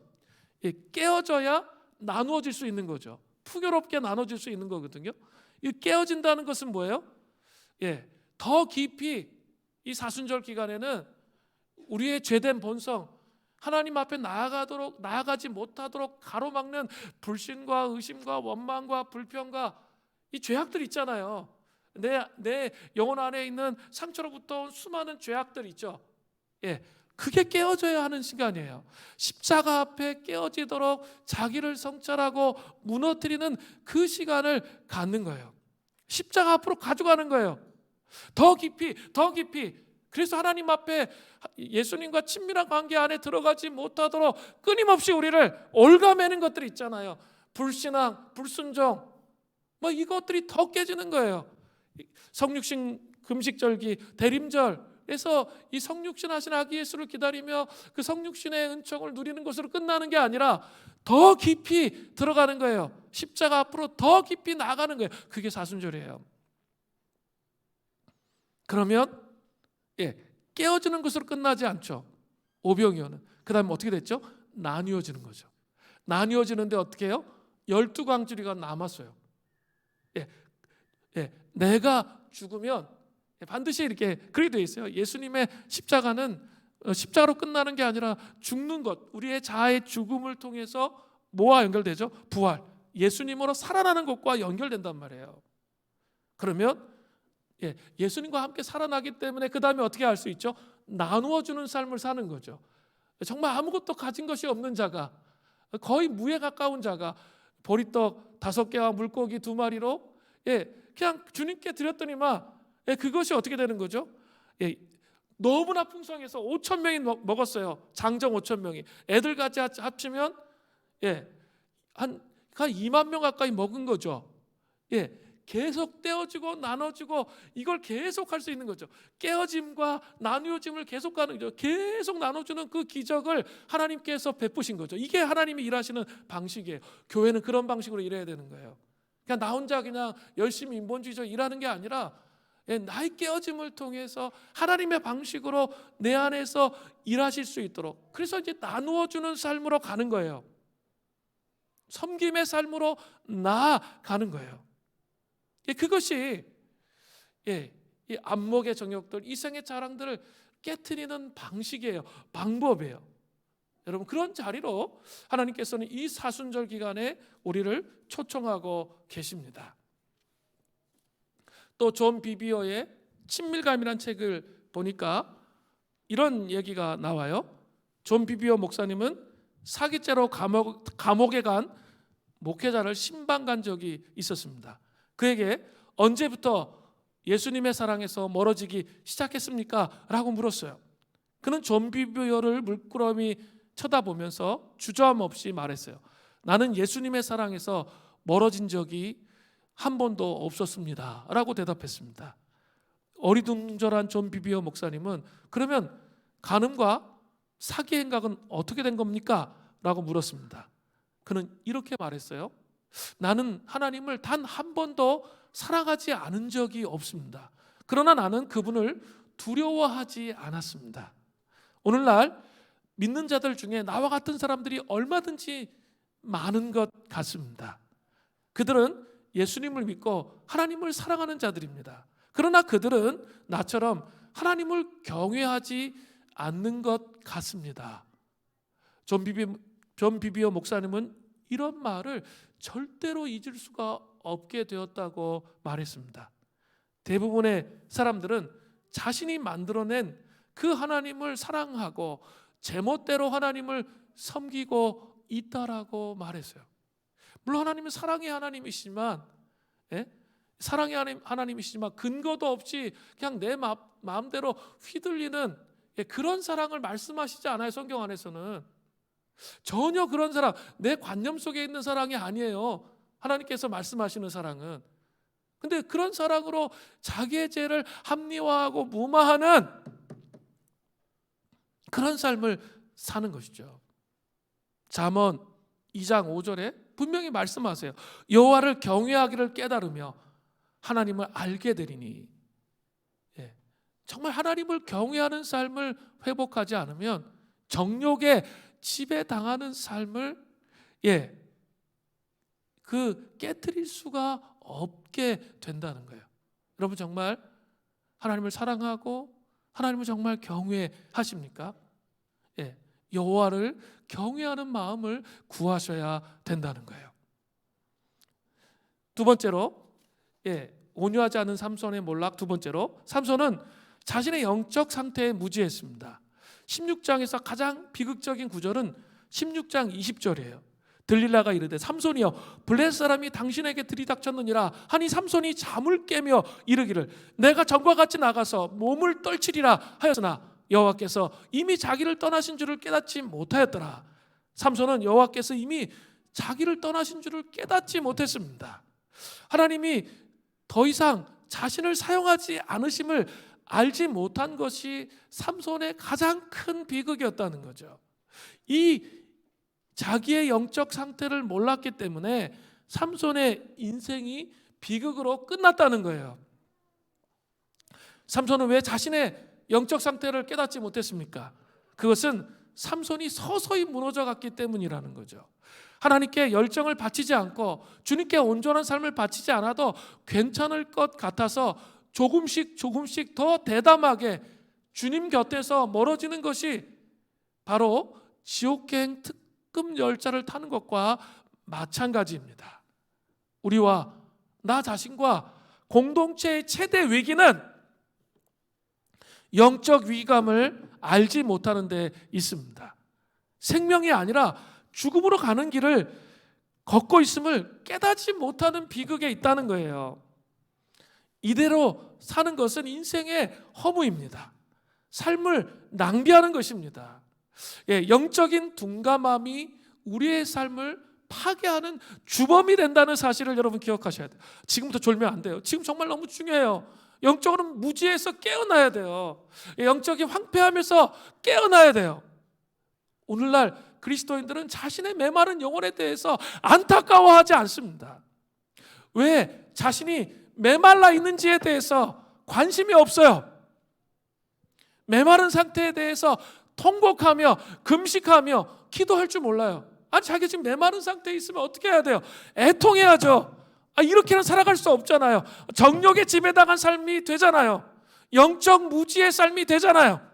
깨어져야 나누어질 수 있는 거죠. 풍요롭게 나눠질 수 있는 거거든요. 이 깨어진다는 것은 뭐예요? 더 깊이 이 사순절 기간에는 우리의 죄된 본성, 하나님 앞에 나아가지 못하도록 가로막는 불신과 의심과 원망과 불평과 이 죄악들 있잖아요. 내 영혼 안에 있는 상처로부터 온 수많은 죄악들 있죠. 그게 깨어져야 하는 시간이에요. 십자가 앞에 깨어지도록 자기를 성찰하고 무너뜨리는 그 시간을 갖는 거예요. 십자가 앞으로 가져가는 거예요. 더 깊이. 그래서 하나님 앞에 예수님과 친밀한 관계 안에 들어가지 못하도록 끊임없이 우리를 올가매는 것들이 있잖아요. 불신앙, 불순종, 이것들이 더 깨지는 거예요. 성육신 금식절기, 대림절에서 이 성육신 하신 아기 예수를 기다리며 그 성육신의 은총을 누리는 것으로 끝나는 게 아니라 더 깊이 들어가는 거예요. 십자가 앞으로 더 깊이 나가는 거예요. 그게 사순절이에요. 그러면 깨어지는 것으로 끝나지 않죠. 오병이어는. 그 다음에 어떻게 됐죠? 나뉘어지는 거죠. 나뉘어지는데 어떻게 해요? 12광주리가 남았어요. 내가 죽으면 반드시 이렇게 그렇게 되어 있어요. 예수님의 십자가는 십자가로 끝나는 게 아니라 죽는 것, 우리의 자아의 죽음을 통해서 뭐와 연결되죠? 부활, 예수님으로 살아나는 것과 연결된단 말이에요. 그러면 예수님과 함께 살아나기 때문에 그 다음에 어떻게 할 수 있죠? 나누어주는 삶을 사는 거죠. 정말 아무것도 가진 것이 없는 자가, 거의 무에 가까운 자가 보리떡 5개와 물고기 2마리로 그냥 주님께 드렸더니만 그것이 어떻게 되는 거죠? 너무나 풍성해서 5,000명이 먹었어요. 장정 5,000명이. 애들까지 합치면 한 2만 명 가까이 먹은 거죠. 계속 떼어지고 나눠지고 이걸 계속 할 수 있는 거죠. 깨어짐과 나누어짐을 계속 가는 거죠. 계속 나눠주는 그 기적을 하나님께서 베푸신 거죠. 이게 하나님이 일하시는 방식이에요. 교회는 그런 방식으로 일해야 되는 거예요. 그냥 나 혼자 그냥 열심히 인본주의적으로 일하는 게 아니라 나의 깨어짐을 통해서 하나님의 방식으로 내 안에서 일하실 수 있도록, 그래서 이제 나누어주는 삶으로 가는 거예요. 섬김의 삶으로 나아가는 거예요. 그것이 이 안목의 정욕들, 이생의 자랑들을 깨트리는 방식이에요. 방법이에요. 여러분, 그런 자리로 하나님께서는 이 사순절 기간에 우리를 초청하고 계십니다. 또 존 비비어의 친밀감이라는 책을 보니까 이런 얘기가 나와요. 존 비비어 목사님은 사기죄로 감옥에 간 목회자를 신방 간 적이 있었습니다. 그에게 언제부터 예수님의 사랑에서 멀어지기 시작했습니까? 라고 물었어요. 그는 존 비비어를 물끄러미 쳐다보면서 주저함 없이 말했어요. 나는 예수님의 사랑에서 멀어진 적이 한 번도 없었습니다. 라고 대답했습니다. 어리둥절한 존 비비어 목사님은 그러면 간음과 사기 행각은 어떻게 된 겁니까? 라고 물었습니다. 그는 이렇게 말했어요. 나는 하나님을 단 한 번도 사랑하지 않은 적이 없습니다. 그러나 나는 그분을 두려워하지 않았습니다. 오늘날 믿는 자들 중에 나와 같은 사람들이 얼마든지 많은 것 같습니다. 그들은 예수님을 믿고 하나님을 사랑하는 자들입니다. 그러나 그들은 나처럼 하나님을 경외하지 않는 것 같습니다. 존 비비어 목사님은 이런 말을 절대로 잊을 수가 없게 되었다고 말했습니다. 대부분의 사람들은 자신이 만들어낸 그 하나님을 사랑하고 제멋대로 하나님을 섬기고 있다라고 말했어요. 물론 하나님은 사랑의 하나님이시지만, 사랑의 하나님이시지만 근거도 없이 그냥 내 마음대로 휘둘리는 그런 사랑을 말씀하시지 않아요. 성경 안에서는 전혀 그런 사랑, 내 관념 속에 있는 사랑이 아니에요. 하나님께서 말씀하시는 사랑은. 근데 그런 사랑으로 자기의 죄를 합리화하고 무마하는 그런 삶을 사는 것이죠. 잠언 2장 5절에 분명히 말씀하세요. 여호와를 경외하기를 깨달으며 하나님을 알게 되리니. 정말 하나님을 경외하는 삶을 회복하지 않으면 정욕에 지배당하는 삶을 깨트릴 수가 없게 된다는 거예요. 여러분, 정말 하나님을 사랑하고 하나님을 정말 경외하십니까? 여호와를 경외하는 마음을 구하셔야 된다는 거예요. 두 번째로, 온유하지 않은 삼손의 몰락. 두 번째로, 삼손은 자신의 영적 상태에 무지했습니다. 16장에서 가장 비극적인 구절은 16장 20절이에요. 들릴라가 이르되 삼손이여 블레셋 사람이 당신에게 들이닥쳤느니라 하니 삼손이 잠을 깨며 이르기를 내가 전과 같이 나가서 몸을 떨치리라 하였으나 여호와께서 이미 자기를 떠나신 줄을 깨닫지 못하였더라. 삼손은 여호와께서 이미 자기를 떠나신 줄을 깨닫지 못했습니다. 하나님이 더 이상 자신을 사용하지 않으심을 알지 못한 것이 삼손의 가장 큰 비극이었다는 거죠. 이 자기의 영적 상태를 몰랐기 때문에 삼손의 인생이 비극으로 끝났다는 거예요. 삼손은 왜 자신의 영적 상태를 깨닫지 못했습니까? 그것은 삼손이 서서히 무너져 갔기 때문이라는 거죠. 하나님께 열정을 바치지 않고 주님께 온전한 삶을 바치지 않아도 괜찮을 것 같아서 조금씩 더 대담하게 주님 곁에서 멀어지는 것이 바로 지옥행 특급 열차를 타는 것과 마찬가지입니다. 우리와 나 자신과 공동체의 최대 위기는 영적 위감을 알지 못하는 데 있습니다. 생명이 아니라 죽음으로 가는 길을 걷고 있음을 깨닫지 못하는 비극에 있다는 거예요. 이대로 사는 것은 인생의 허무입니다. 삶을 낭비하는 것입니다. 영적인 둔감함이 우리의 삶을 파괴하는 주범이 된다는 사실을 여러분 기억하셔야 돼요. 지금부터 졸면 안 돼요. 지금 정말 너무 중요해요. 영적으로 무지해서 깨어나야 돼요. 영적이 황폐하면서 깨어나야 돼요. 오늘날 그리스도인들은 자신의 메마른 영혼에 대해서 안타까워하지 않습니다. 왜? 자신이 메말라 있는지에 대해서 관심이 없어요. 메마른 상태에 대해서 통곡하며 금식하며 기도할 줄 몰라요. 자기가 지금 메마른 상태에 있으면 어떻게 해야 돼요? 애통해야죠. 이렇게는 살아갈 수 없잖아요. 정욕에 지배당한 삶이 되잖아요. 영적 무지의 삶이 되잖아요.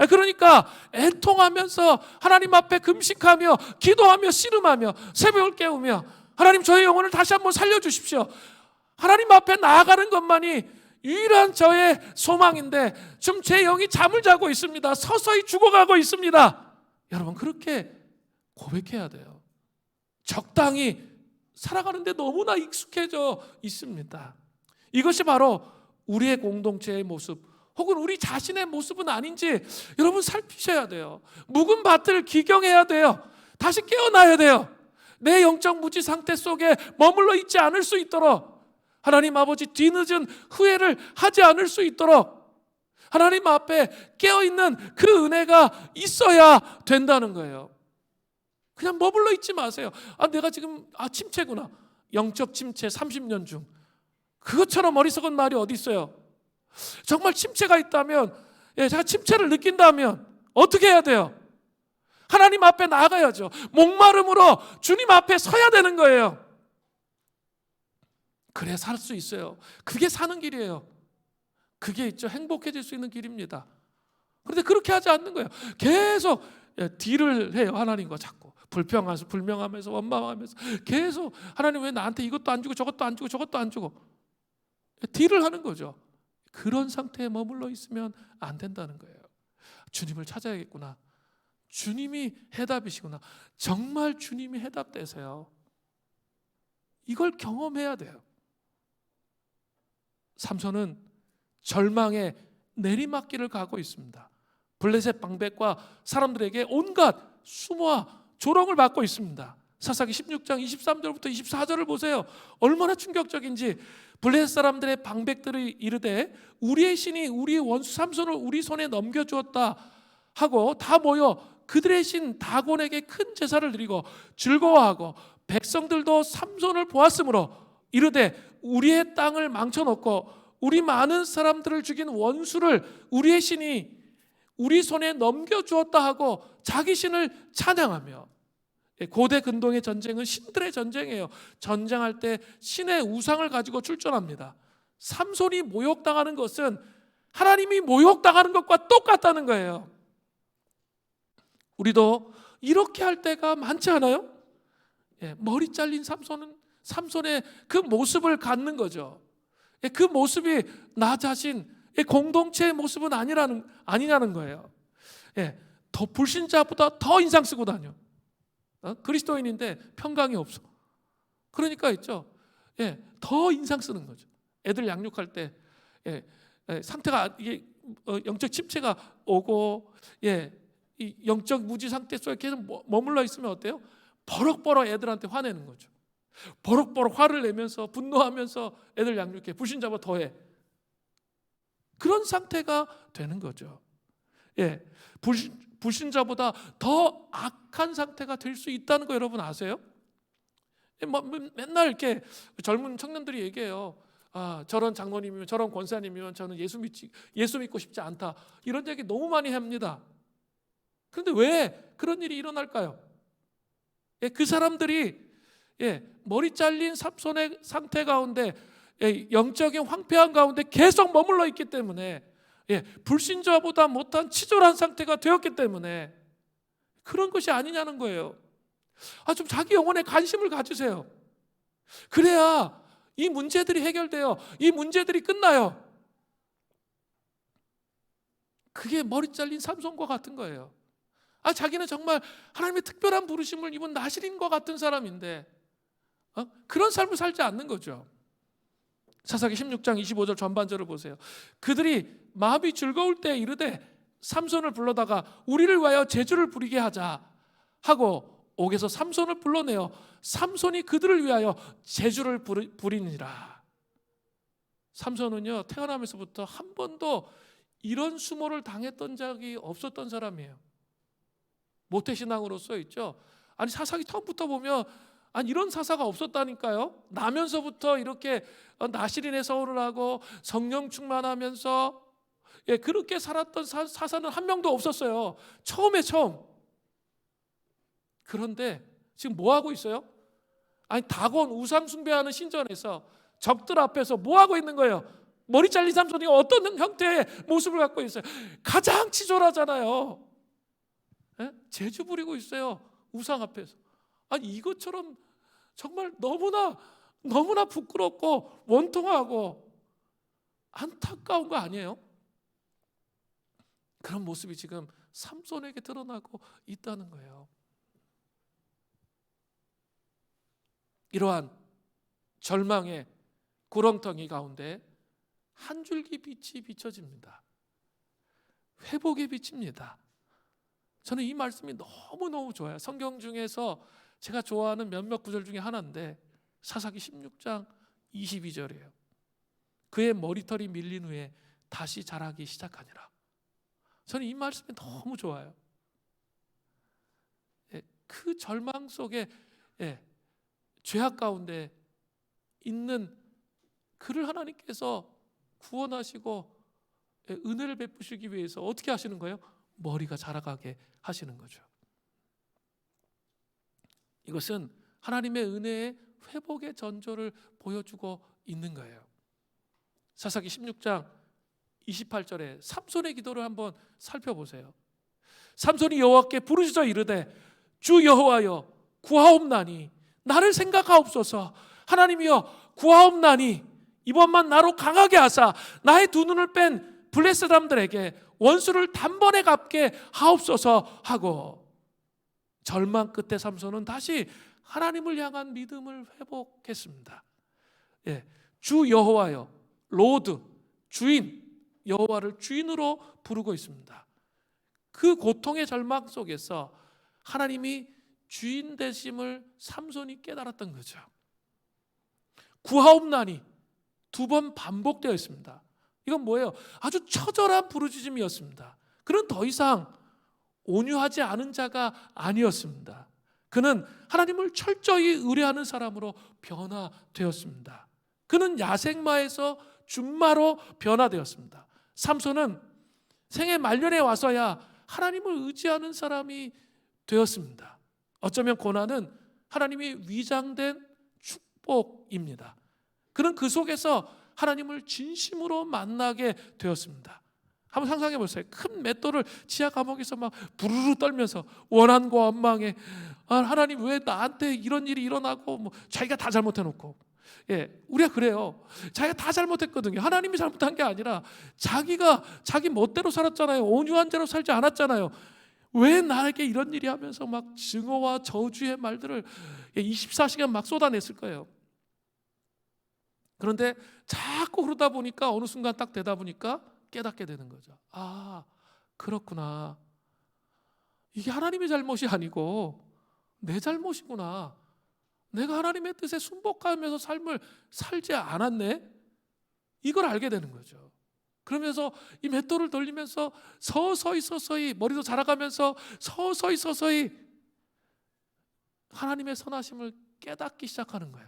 그러니까 애통하면서 하나님 앞에 금식하며 기도하며 씨름하며 새벽을 깨우며 하나님 저의 영혼을 다시 한번 살려주십시오. 하나님 앞에 나아가는 것만이 유일한 저의 소망인데 지금 제 영이 잠을 자고 있습니다. 서서히 죽어가고 있습니다. 여러분 그렇게 고백해야 돼요. 적당히 살아가는데 너무나 익숙해져 있습니다. 이것이 바로 우리의 공동체의 모습 혹은 우리 자신의 모습은 아닌지 여러분 살피셔야 돼요. 묵은 밭을 기경해야 돼요. 다시 깨어나야 돼요. 내 영적 무지 상태 속에 머물러 있지 않을 수 있도록 하나님 아버지 뒤늦은 후회를 하지 않을 수 있도록 하나님 앞에 깨어있는 그 은혜가 있어야 된다는 거예요. 그냥 머물러 있지 마세요. 내가 지금 침체구나. 영적 침체 30년 중 그것처럼 어리석은 말이 어디 있어요. 정말 침체가 있다면 제가 침체를 느낀다면 어떻게 해야 돼요? 하나님 앞에 나아가야죠. 목마름으로 주님 앞에 서야 되는 거예요. 그래 살 수 있어요. 그게 사는 길이에요. 그게 있죠. 행복해질 수 있는 길입니다. 그런데 그렇게 하지 않는 거예요. 계속 딜을 해요. 하나님과 자꾸 불평하면서 원망하면서 계속 하나님 왜 나한테 이것도 안 주고 저것도 안 주고 저것도 안 주고 딜을 하는 거죠. 그런 상태에 머물러 있으면 안 된다는 거예요. 주님을 찾아야겠구나. 주님이 해답이시구나. 정말 주님이 해답되세요. 이걸 경험해야 돼요. 삼손은 절망의 내리막길을 가고 있습니다. 블레셋 방백과 사람들에게 온갖 수모와 조롱을 받고 있습니다. 사사기 16장 23절부터 24절을 보세요. 얼마나 충격적인지. 블레셋 사람들의 방백들이 이르되 우리의 신이 우리의 원수 삼손을 우리 손에 넘겨주었다 하고 다 모여 그들의 신 다곤에게 큰 제사를 드리고 즐거워하고 백성들도 삼손을 보았으므로 이르되 우리의 땅을 망쳐놓고 우리 많은 사람들을 죽인 원수를 우리의 신이 우리 손에 넘겨주었다 하고 자기 신을 찬양하며, 고대 근동의 전쟁은 신들의 전쟁이에요. 전쟁할 때 신의 우상을 가지고 출전합니다. 삼손이 모욕당하는 것은 하나님이 모욕당하는 것과 똑같다는 거예요. 우리도 이렇게 할 때가 많지 않아요? 머리 잘린 삼손의 그 모습을 갖는 거죠. 그 모습이 나 자신, 공동체의 모습은 아니냐는 거예요. 더 불신자보다 더 인상 쓰고 다녀. 그리스도인인데 평강이 없어. 그러니까 있죠. 더 인상 쓰는 거죠. 애들 양육할 때 상태가 이게 영적 침체가 오고 이 영적 무지 상태 속에 계속 머물러 있으면 어때요? 버럭버럭 애들한테 화내는 거죠. 버럭버럭 화를 내면서 분노하면서 애들 양육해. 불신자보다 더해. 그런 상태가 되는 거죠. 불신자보다 더 악한 상태가 될 수 있다는 거 여러분 아세요? 맨날 이렇게 젊은 청년들이 얘기해요. 저런 장로님이면 저런 권사님이면 저는 예수 믿고 싶지 않다. 이런 얘기 너무 많이 합니다. 그런데 왜 그런 일이 일어날까요? 그 사람들이 머리 잘린 삼손의 상태 가운데 영적인 황폐한 가운데 계속 머물러 있기 때문에 불신자보다 못한 치졸한 상태가 되었기 때문에 그런 것이 아니냐는 거예요. 좀 자기 영혼에 관심을 가지세요. 그래야 이 문제들이 해결돼요. 이 문제들이 끝나요. 그게 머리 잘린 삼손과 같은 거예요. 자기는 정말 하나님의 특별한 부르심을 입은 나실인과 같은 사람인데 그런 삶을 살지 않는 거죠. 사사기 16장 25절 전반절을 보세요. 그들이 마음이 즐거울 때 이르되 삼손을 불러다가 우리를 위하여 제주를 부리게 하자 하고 옥에서 삼손을 불러내어 삼손이 그들을 위하여 제주를 부리니라. 삼손은요, 태어나면서부터 한 번도 이런 수모를 당했던 적이 없었던 사람이에요. 모태신앙으로 써 있죠. 사사기 처음부터 보면 이런 사사가 없었다니까요. 나면서부터 이렇게 나실인의 서울을 하고 성령 충만하면서 그렇게 살았던 사사는 한 명도 없었어요. 처음. 그런데 지금 뭐 하고 있어요? 다곤 우상 숭배하는 신전에서 적들 앞에서 뭐 하고 있는 거예요? 머리 잘린 삼손이 어떤 형태의 모습을 갖고 있어요? 가장 치졸하잖아요. 제주 부리고 있어요. 우상 앞에서. 이것처럼 정말 너무나 부끄럽고 원통하고 안타까운 거 아니에요? 그런 모습이 지금 삼손에게 드러나고 있다는 거예요. 이러한 절망의 구렁텅이 가운데 한 줄기 빛이 비춰집니다. 회복의 빛입니다. 저는 이 말씀이 너무너무 좋아요. 성경 중에서 제가 좋아하는 몇몇 구절 중에 하나인데 사사기 16장 22절이에요. 그의 머리털이 밀린 후에 다시 자라기 시작하니라. 저는 이 말씀이 너무 좋아요. 그 절망 속에 죄악 가운데 있는 그를 하나님께서 구원하시고 은혜를 베푸시기 위해서 어떻게 하시는 거예요? 머리가 자라가게 하시는 거죠. 이것은 하나님의 은혜의 회복의 전조를 보여주고 있는 거예요. 사사기 16장 28절에 삼손의 기도를 한번 살펴보세요. 삼손이 여호와께 부르짖어 이르되 주 여호와여 구하옵나니 나를 생각하옵소서. 하나님이여 구하옵나니 이번만 나로 강하게 하사 나의 두 눈을 뺀 블레셋 사람들에게 원수를 단번에 갚게 하옵소서 하고 절망 끝에 삼손은 다시 하나님을 향한 믿음을 회복했습니다. 주 여호와여 로드 주인 여호와를 주인으로 부르고 있습니다. 그 고통의 절망 속에서 하나님이 주인 되심을 삼손이 깨달았던 거죠. 구하옵나니 두 번 반복되어 있습니다. 이건 뭐예요? 아주 처절한 부르짖음이었습니다. 그는 더 이상 온유하지 않은 자가 아니었습니다. 그는 하나님을 철저히 의뢰하는 사람으로 변화되었습니다. 그는 야생마에서 준마로 변화되었습니다. 삼손은 생애 말년에 와서야 하나님을 의지하는 사람이 되었습니다. 어쩌면 고난은 하나님이 위장된 축복입니다. 그는 그 속에서 하나님을 진심으로 만나게 되었습니다. 한번 상상해 보세요. 큰 맷돌을 지하 감옥에서 막 부르르 떨면서 원한과 원망에 하나님 왜 나한테 이런 일이 일어나고 자기가 다 잘못해놓고 우리가 그래요. 자기가 다 잘못했거든요. 하나님이 잘못한 게 아니라 자기가 자기 멋대로 살았잖아요. 온유한 대로 살지 않았잖아요. 왜 나에게 이런 일이 하면서 막 증오와 저주의 말들을 24시간 막 쏟아냈을 거예요. 그런데 자꾸 그러다 보니까 어느 순간 딱 되다 보니까 깨닫게 되는 거죠. 그렇구나. 이게 하나님의 잘못이 아니고 내 잘못이구나. 내가 하나님의 뜻에 순복하면서 삶을 살지 않았네. 이걸 알게 되는 거죠. 그러면서 이 맷돌을 돌리면서 서서히 머리도 자라가면서 서서히 하나님의 선하심을 깨닫기 시작하는 거예요.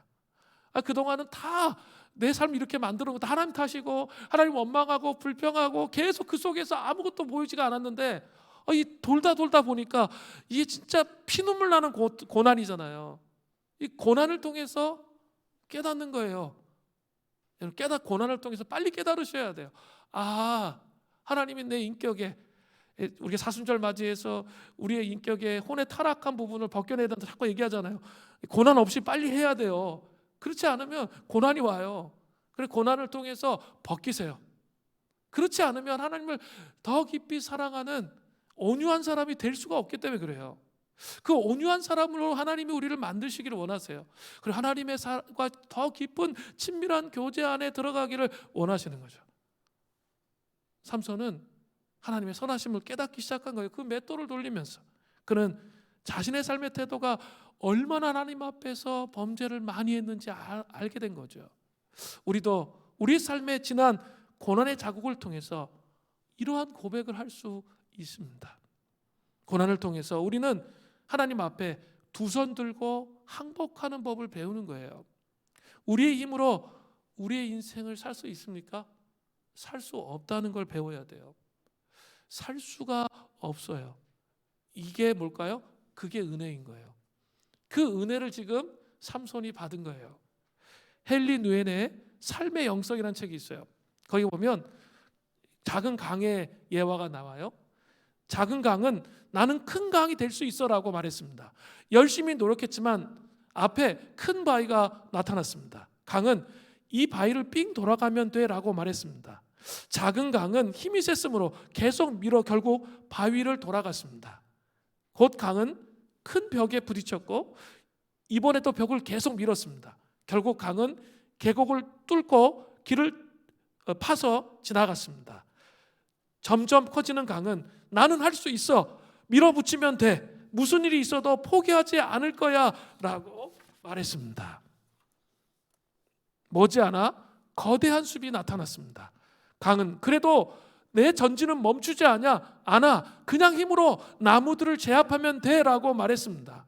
그동안은 다 내 삶을 이렇게 만들어 놓고 하나님 탓이고 하나님 원망하고 불평하고 계속 그 속에서 아무것도 보이지가 않았는데 이 돌다 보니까 이게 진짜 피눈물 나는 고난이잖아요. 이 고난을 통해서 깨닫는 거예요. 고난을 통해서 빨리 깨달으셔야 돼요. 하나님이 내 인격에, 우리가 사순절 맞이해서 우리의 인격에 혼의 타락한 부분을 벗겨내야 된다 자꾸 얘기하잖아요. 고난 없이 빨리 해야 돼요. 그렇지 않으면 고난이 와요. 그래서 고난을 통해서 벗기세요. 그렇지 않으면 하나님을 더 깊이 사랑하는 온유한 사람이 될 수가 없기 때문에 그래요. 그 온유한 사람으로 하나님이 우리를 만드시기를 원하세요. 그리고 하나님의 과 더 깊은 친밀한 교제 안에 들어가기를 원하시는 거죠. 삼손은 하나님의 선하심을 깨닫기 시작한 거예요. 그 맷돌을 돌리면서 그는 자신의 삶의 태도가 얼마나 하나님 앞에서 범죄를 많이 했는지 알게 된 거죠. 우리도 우리 삶의 지난 고난의 자국을 통해서 이러한 고백을 할 수 있습니다. 고난을 통해서 우리는 하나님 앞에 두 손 들고 항복하는 법을 배우는 거예요. 우리의 힘으로 우리의 인생을 살 수 있습니까? 살 수 없다는 걸 배워야 돼요. 살 수가 없어요. 이게 뭘까요? 그게 은혜인 거예요. 그 은혜를 지금 삼손이 받은 거예요. 헨리 누엔의 삶의 영성이라는 책이 있어요. 거기 보면 작은 강의 예화가 나와요. 작은 강은 나는 큰 강이 될 수 있어라고 말했습니다. 열심히 노력했지만 앞에 큰 바위가 나타났습니다. 강은 이 바위를 삥 돌아가면 돼라고 말했습니다. 작은 강은 힘이 셌으므로 계속 밀어 결국 바위를 돌아갔습니다. 곧 강은 큰 벽에 부딪혔고 이번에 또 벽을 계속 밀었습니다. 결국 강은 계곡을 뚫고 길을 파서 지나갔습니다. 점점 커지는 강은 나는 할 수 있어, 밀어붙이면 돼, 무슨 일이 있어도 포기하지 않을 거야 라고 말했습니다. 머지않아 거대한 숲이 나타났습니다. 강은 그래도 내 전진은 멈추지 않아, 그냥 힘으로 나무들을 제압하면 돼 라고 말했습니다.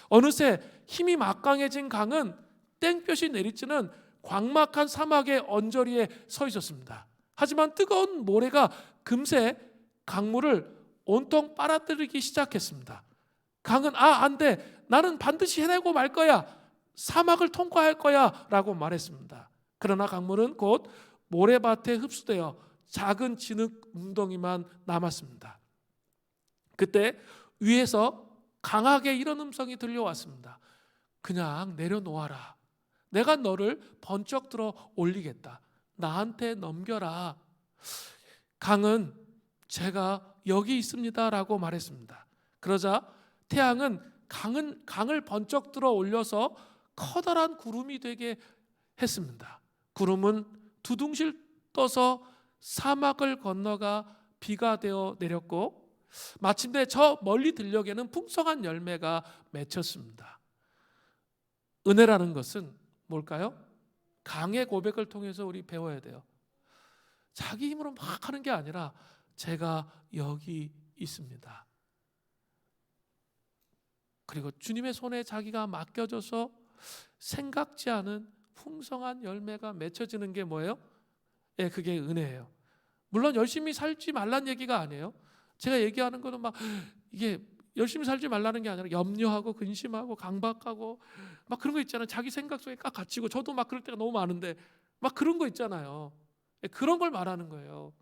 어느새 힘이 막강해진 강은 땡볕이 내리쬐는 광막한 사막의 언저리에 서 있었습니다. 하지만 뜨거운 모래가 금세 강물을 온통 빨아들이기 시작했습니다. 강은 안 돼, 나는 반드시 해내고 말 거야, 사막을 통과할 거야 라고 말했습니다. 그러나 강물은 곧 모래밭에 흡수되어 작은 진흙 웅덩이만 남았습니다. 그때 위에서 강하게 이런 음성이 들려왔습니다. 그냥 내려놓아라. 내가 너를 번쩍 들어 올리겠다. 나한테 넘겨라. 강은 제가 여기 있습니다 라고 말했습니다. 그러자 태양은 강을 번쩍 들어 올려서 커다란 구름이 되게 했습니다. 구름은 두둥실 떠서 사막을 건너가 비가 되어 내렸고 마침내 저 멀리 들녘에는 풍성한 열매가 맺혔습니다. 은혜라는 것은 뭘까요? 강의 고백을 통해서 우리 배워야 돼요. 자기 힘으로 막 하는 게 아니라 제가 여기 있습니다. 그리고 주님의 손에 자기가 맡겨져서 생각지 않은 풍성한 열매가 맺혀지는 게 뭐예요? 그게 은혜예요. 물론 열심히 살지 말란 얘기가 아니에요. 제가 얘기하는 거는 막 이게 열심히 살지 말라는 게 아니라 염려하고 근심하고 강박하고 막 그런 거 있잖아요. 자기 생각 속에 꽉 갇히고, 저도 막 그럴 때가 너무 많은데 막 그런 거 있잖아요. 그런 걸 말하는 거예요.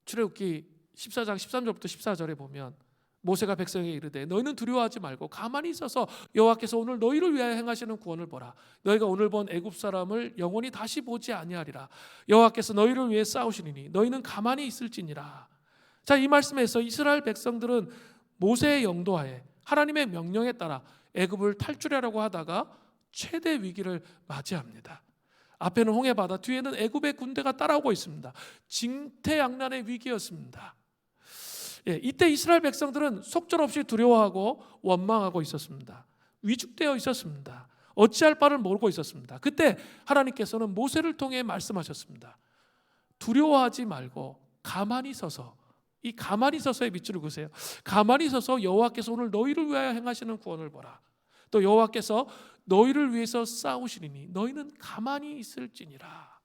출애굽기 14장 13절부터 14절에 보면 모세가 백성에게 이르되 너희는 두려워하지 말고 가만히 있어서 여호와께서 오늘 너희를 위하여 행하시는 구원을 보라. 너희가 오늘 본 애굽 사람을 영원히 다시 보지 아니하리라. 여호와께서 너희를 위해 싸우시리니 너희는 가만히 있을지니라. 자, 이 말씀에서 이스라엘 백성들은 모세의 영도하에 하나님의 명령에 따라 애굽을 탈출하려고 하다가 최대 위기를 맞이합니다. 앞에는 홍해바다, 뒤에는 애굽의 군대가 따라오고 있습니다. 징태양난의 위기였습니다. 이때 이스라엘 백성들은 속절없이 두려워하고 원망하고 있었습니다. 위축되어 있었습니다. 어찌할 바를 모르고 있었습니다. 그때 하나님께서는 모세를 통해 말씀하셨습니다. 두려워하지 말고 가만히 서서, 이 가만히 서서의 밑줄을 그으세요. 가만히 서서 여호와께서 오늘 너희를 위하여 행하시는 구원을 보라. 또 여호와께서 너희를 위해서 싸우시리니 너희는 가만히 있을지니라.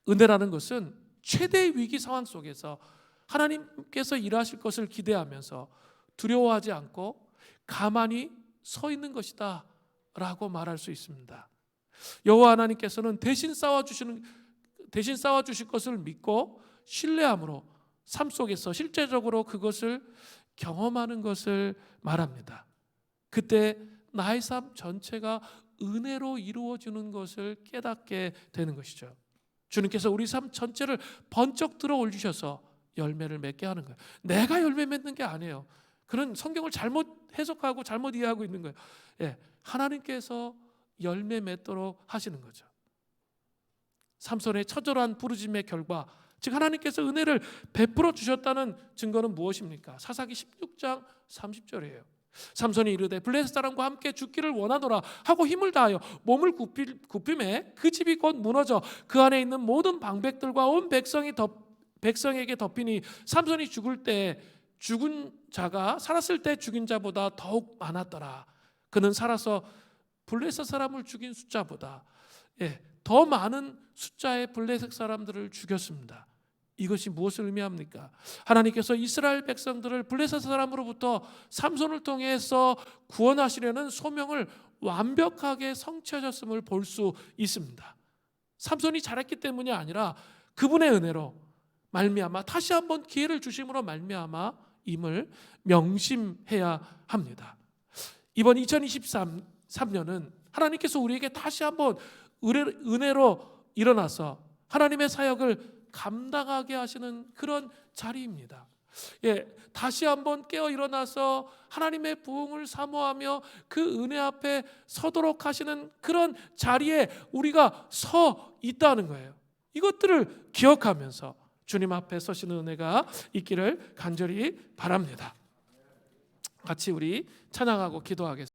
은혜라는 것은 최대 위기 상황 속에서 하나님께서 일하실 것을 기대하면서 두려워하지 않고 가만히 서 있는 것이다 라고 말할 수 있습니다. 여호와 하나님께서는 대신 싸워주실 것을 믿고 신뢰함으로 삶 속에서 실제적으로 그것을 경험하는 것을 말합니다. 그때 나의 삶 전체가 은혜로 이루어지는 것을 깨닫게 되는 것이죠. 주님께서 우리 삶 전체를 번쩍 들어 올리셔서 열매를 맺게 하는 거예요. 내가 열매 맺는 게 아니에요. 그런 성경을 잘못 해석하고 잘못 이해하고 있는 거예요. 하나님께서 열매 맺도록 하시는 거죠. 삼손의 처절한 부르짐의 결과, 즉 하나님께서 은혜를 베풀어 주셨다는 증거는 무엇입니까? 사사기 16장 30절이에요. 삼손이 이르되 블레셋 사람과 함께 죽기를 원하노라 하고 힘을 다하여 몸을 굽힘에 그 집이 곧 무너져 그 안에 있는 모든 방백들과 온 백성에게 덮이니 삼손이 죽을 때 죽은 자가 살았을 때 죽인 자보다 더욱 많았더라. 그는 살아서 블레셋 사람을 죽인 숫자보다 더 많은 숫자의 블레셋 사람들을 죽였습니다. 이것이 무엇을 의미합니까? 하나님께서 이스라엘 백성들을 블레셋 사람으로부터 삼손을 통해서 구원하시려는 소명을 완벽하게 성취하셨음을 볼 수 있습니다. 삼손이 잘했기 때문이 아니라 그분의 은혜로 말미암아 다시 한번 기회를 주심으로 말미암아 임을 명심해야 합니다. 이번 2023년은 하나님께서 우리에게 다시 한번 은혜로 일어나서 하나님의 사역을 감당하게 하시는 그런 자리입니다. 다시 한번 깨어 일어나서 하나님의 부흥을 사모하며 그 은혜 앞에 서도록 하시는 그런 자리에 우리가 서 있다는 거예요. 이것들을 기억하면서 주님 앞에 서시는 은혜가 있기를 간절히 바랍니다. 같이 우리 찬양하고 기도하겠습니다.